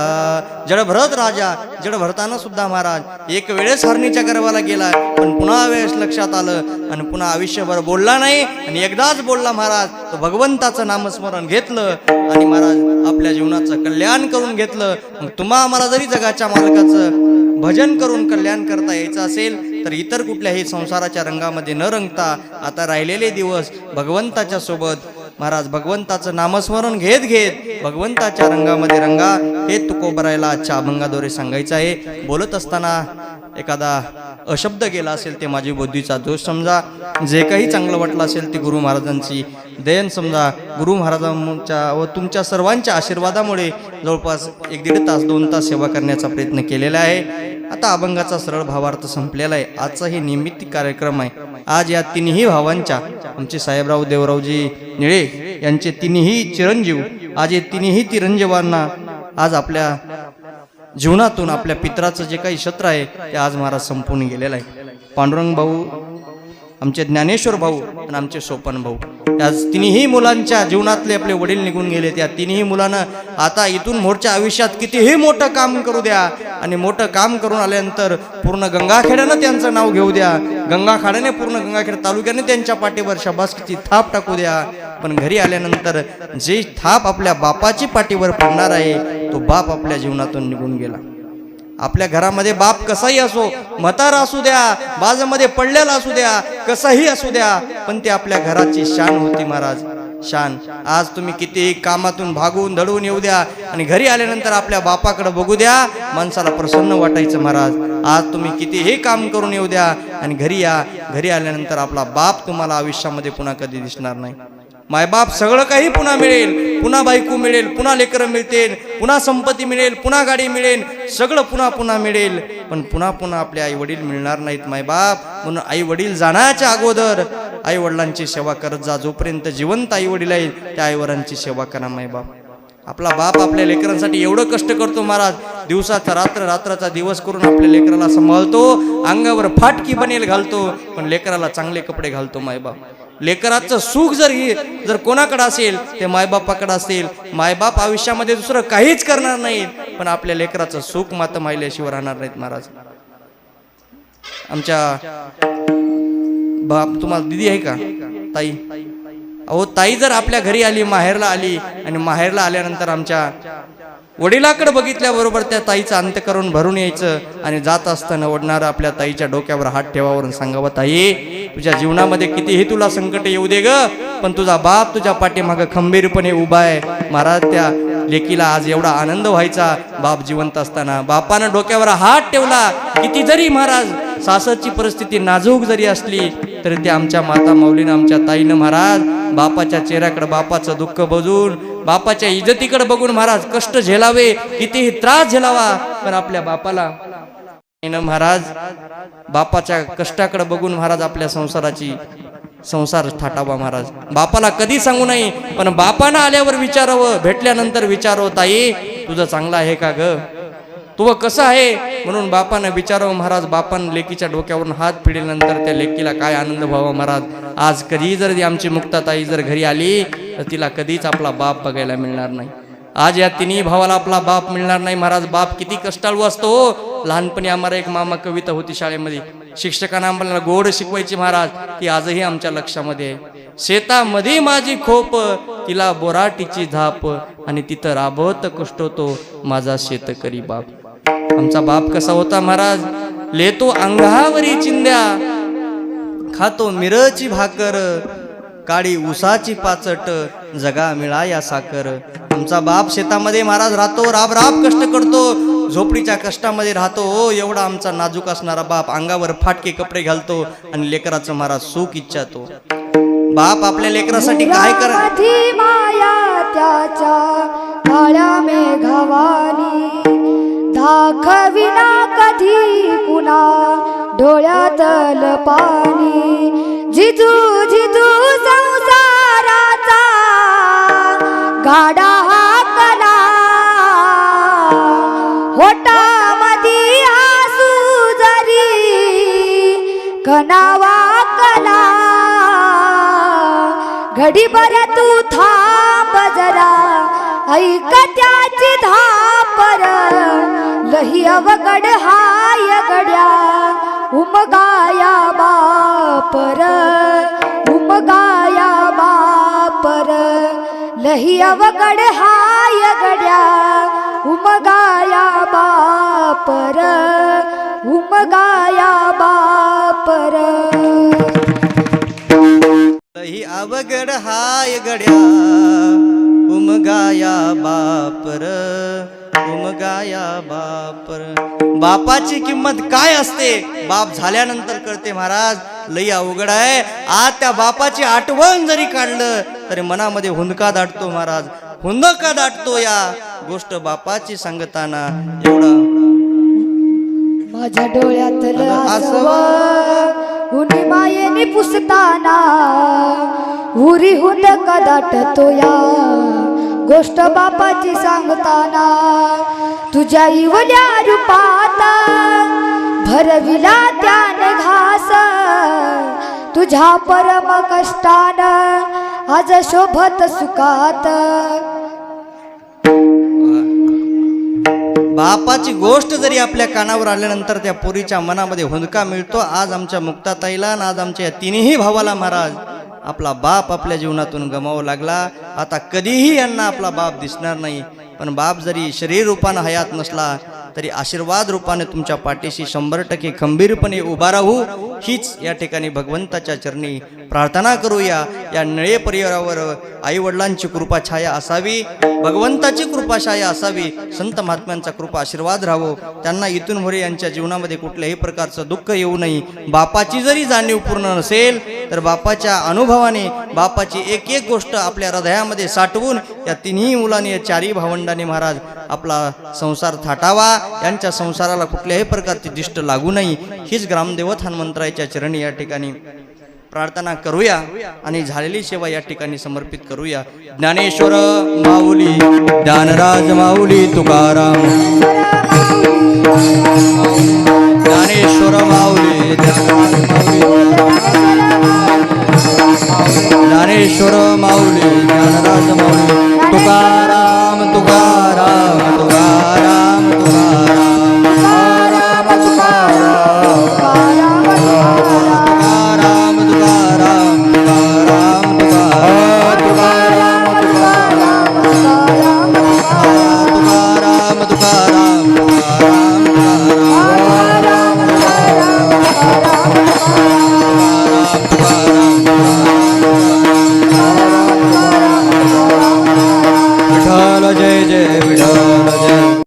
जडभरत राजा, जडभरतानं सुद्धा महाराज एक वेळेस हरणीच्या गर्भाला गेला, पण पुन्हा वेळेस लक्षात आलं आणि पुन्हा आयुष्यभर बोलला नाही. आणि एकदाच बोलला महाराज, तो भगवंताचं नामस्मरण घेतलं आणि महाराज आपल्या जीवनाचं कल्याण करून घेतलं. मग तुम्हा आम्हाला जरी जगाच्या मालकाचं भजन करून कल्याण करता यायचं असेल तर इतर कुठल्याही संसाराच्या रंगामध्ये न रंगता आता राहिलेले दिवस भगवंताच्या सोबत महाराज भगवंताचं नामस्मरण घेत घेत भगवंताच्या रंगामध्ये रंगा, हे तुकोबरायला आजच्या अभंगाद्वारे सांगायचं आहे. बोलत असताना एखादा अशब्द गेला असेल ते माझी बुद्धीचा दोष समजा. जे काही चांगलं वाटलं असेल ते गुरु महाराजांची देण समजा. गुरु महाराजांच्या व तुमच्या सर्वांच्या आशीर्वादामुळे जवळपास 1-1.5 तास 2 तास सेवा करण्याचा प्रयत्न केलेला आहे. आता अभंगाचा सरळ भावार्थ संपलेला आहे. आजचा हे निमित्त कार्यक्रम आहे. आज या तिन्ही भावांच्या, आमचे साहेबराव देवरावजी निळे यांचे तिन्ही चिरंजीव, आज हे तिन्ही चिरंजीवांना आज आपल्या जीवनातून आपल्या पित्राचं जे काही क्षेत्र आहे ते आज महाराज संपून गेलेलं आहे. पांडुरंग भाऊ, आमचे ज्ञानेश्वर भाऊ आणि आमचे सोपन भाऊ, या तिन्ही मुलांच्या जीवनातले आपले वडील निघून गेले. त्या तिन्ही मुलांना आता इथून मोठच्या आयुष्यात कितीही मोठं काम करू द्या आणि मोठं काम करून आल्यानंतर पूर्ण गंगाखेड्यानं त्यांचं नाव घेऊ द्या. गंगाखाड्याने पूर्ण गंगाखेड तालुक्याने त्यांच्या पाठीवर शाबासकीची थाप टाकू द्या. पण घरी आल्यानंतर जे थाप आपल्या बापाची पाठीवर पडणार आहे तो बाप आपल्या जीवनातून निघून गेला. आपल्या घरामध्ये बाप कसाही असो, म्हातारा असू द्या, बाजामध्ये पडलेला असू द्या, कसाही असू द्या, पण ते आपल्या घराची शान होती महाराज, शान. आज तुम्ही कितीही कामातून भागून धडून येऊ द्या आणि घरी आल्यानंतर आपल्या बापाकडे बघू द्या, माणसाला प्रसन्न वाटायचं महाराज. आज तुम्ही कितीही काम करून येऊ द्या आणि घरी या, घरी आल्यानंतर आपला बाप तुम्हाला आयुष्यामध्ये पुन्हा कधी दिसणार नाही. मायबाप सगळं काही पुन्हा मिळेल, पुन्हा बायको मिळेल, पुन्हा लेकरं मिळतील, पुन्हा संपत्ती मिळेल, पुन्हा गाडी मिळेल, सगळं पुन्हा पुन्हा मिळेल, पण पुन्हा पुन्हा आपले आई वडील मिळणार नाहीत मायबाप. म्हणून आई वडील जाण्याच्या अगोदर आई वडिलांची सेवा करत जा. जोपर्यंत जिवंत आई वडील आहेत त्या आई वडिलांची सेवा करा मायबाप. आपला बाप आपल्या लेकरांसाठी एवढं कष्ट करतो महाराज, दिवसाचा रात्र, रात्राचा दिवस करून आपल्या लेकराला सांभाळतो, अंगावर फाटकी बनेल घालतो, पण लेकराला चांगले कपडे घालतो मायबाप. लेकराचं सुख जर कोणाकडे असेल ते मायबापाकडे असेल. मायबाप आयुष्यामध्ये दुसरं काहीच करणार नाहीत, पण आपल्या लेकराचं सुख मात्र मायल्याशिवाय राहणार नाहीत महाराज. आमच्या बाप, तुम्हाला दिदी आहे का ताई? अहो ताई जर आपल्या घरी आली, माहेरला आली आणि माहेरला आल्यानंतर आमच्या वडिलाकडे बघितल्याबरोबर त्या ताईचं अंतःकरण भरून यायचं आणि जात असताना ओढणारा आपल्या ताईच्या डोक्यावर हात ठेवावरून सांगावं, ताई तुझ्या जीवनामध्ये कितीही तुला संकट येऊ दे ग, पण तुझा बाप तुझ्या पाठीमागं खंबीरपणे उभा आहे. महाराज त्या लेकीला आज एवढा आनंद व्हायचा बाप जिवंत असताना. बापानं डोक्यावर हात ठेवला, किती जरी महाराज सासरची परिस्थिती नाजूक जरी असली तरी ते आमच्या माता माऊलीनं, आमच्या ताईनं महाराज बापाच्या चेहऱ्याकडे बापाचं दुःख बघून, बापाच्या इज्जतीकडे बघून महाराज कष्ट झेलावे, कितीही त्रास झेलावा, पण आपल्या बापाला महाराज बापाच्या कष्टाकडे बघून महाराज आपल्या संसार थाटावा महाराज. बापाला कधी सांगू नये, पण बापानं आल्यावर विचारावं, भेटल्यानंतर विचारावं, ताई तुझं चांगलं आहे का ग, तू कसं आहे, म्हणून बापानं विचारावं महाराज. बापानं लेकीच्या डोक्यावरून हात फिरल्यानंतर त्या लेकीला काय आनंद व्हावा महाराज. आज कधी जर आमची मुक्ताताई जर घरी आली तर तिला कधीच आपला बाप बघायला मिळणार नाही. आज या तिन्ही भावाला आपला बाप मिळणार नाही महाराज. बाप किती कष्टाळू असतो. लहानपणी आम्हाला एक मामा कविता होती शाळेमध्ये, शिक्षकांना आम्हाला गोड शिकवायची महाराज, ती आजही आमच्या लक्षामध्ये आहे. शेतामध्ये माझी खोप, तिला बोराटीची धाप, आणि तिथं राबवत कष्टतो माझा शेतकरी बाप. आमचा बाप कसा होता महाराज, लेतो अंगावरी चिंध्या, खातो मिरची भाकर, काळी उसाची पाचट, जगा मिळाया साखर. आमचा बाप शेतामध्ये महाराज राहतो, राब राब कष्ट करतो, झोपडीच्या कष्टामध्ये राहतो. एवढा आमचा नाजूक असणारा बाप अंगावर फाटके कपडे घालतो आणि लेकराचं महाराज सुख इच्छातो. बाप आपल्या लेकरासाठी काय करा, माया त्याच्या काळ्या मेघवानी, दाखविना कधी कुणा डोळ्यातल पाणी. जिजू जिजू संसाराचा गाडा हाकला, कणावा कला घडीभर तू थांब जरा ऐक त्याची धापर लही अवघड हाय गड्या उमगाया बापर उमगाया बापर लही अवघड हाय गड्या उमगाया बापर उमगाया बापर ही अवघड हाय गड्या उमगाया बापर उमगाया बापर. बापाची किंमत काय असते बाप झाल्यानंतर कळते महाराज. लई अवघड आहे. आज त्या बापाची आठवण जरी काढलं तरी मनामध्ये हुंदका दाटतो महाराज. हुंदका दाटतो या गोष्ट बापाची सांगताना. एवढा माझ्या डोळ्यातलं आसव उनी मायेने पुसताना उरी हुंदका दाटतो या गोष्ट बापाची सांगताना. तुझ्या इवल्या रूपात भरविला त्याने घास तुझ्या परम कष्टान आज शोभत सुखात. बापाची गोष्ट जरी आपल्या कानावर आल्यानंतर त्या पोरीच्या मनामध्ये हुंदका मिळतो. आज आमच्या मुक्ताताईला आणि आज आमच्या या तिन्ही भावाला महाराज आपला बाप आपल्या जीवनातून गमावा लागला. आता कधीही यांना आपला बाप दिसणार नाही. पण बाप जरी शरीर रूपानं हयात नसला तरी आशीर्वाद रूपाने तुमच्या पाठीशी 100% खंबीरपणे उभा राहू हीच या ठिकाणी भगवंताच्या चरणी प्रार्थना करूया. या नळे परिवारावर आई वडिलांची कृपा छाया असावी, भगवंताची कृपा छाया असावी, संत महात्म्यांचा कृपा आशीर्वाद राहावो. त्यांना इथून पुढे यांच्या जीवनामध्ये कुठल्याही प्रकारचं दुःख येऊ नये. बापाची जरी जाणीव पूर्ण नसेल तर बापाच्या अनुभवाने बापाची एक एक गोष्ट आपल्या हृदयामध्ये साठवून या तिन्ही मुलांनी या चारही भावंडांनी महाराज आपला संसार थाटावा. यांच्या संसाराला कुठल्याही प्रकारची दिष्ट लागू नये हीच ग्रामदेवत हनुमंतरायाच्या चरणी या ठिकाणी प्रार्थना करूया आणि झालेली सेवा या ठिकाणी समर्पित करूया. ज्ञानेश्वर माऊली ज्ञानराज माऊली तुकाराम ज्ञानेश्वर माऊली ज्ञानेश्वर माऊली ज्ञानराज माऊली तुकाराम तुकाराम तुकाराम तुकाराम तुकाराम तुकाराम तुकाराम तुकाराम तुकाराम तुकाराम तुकाराम तुकाराम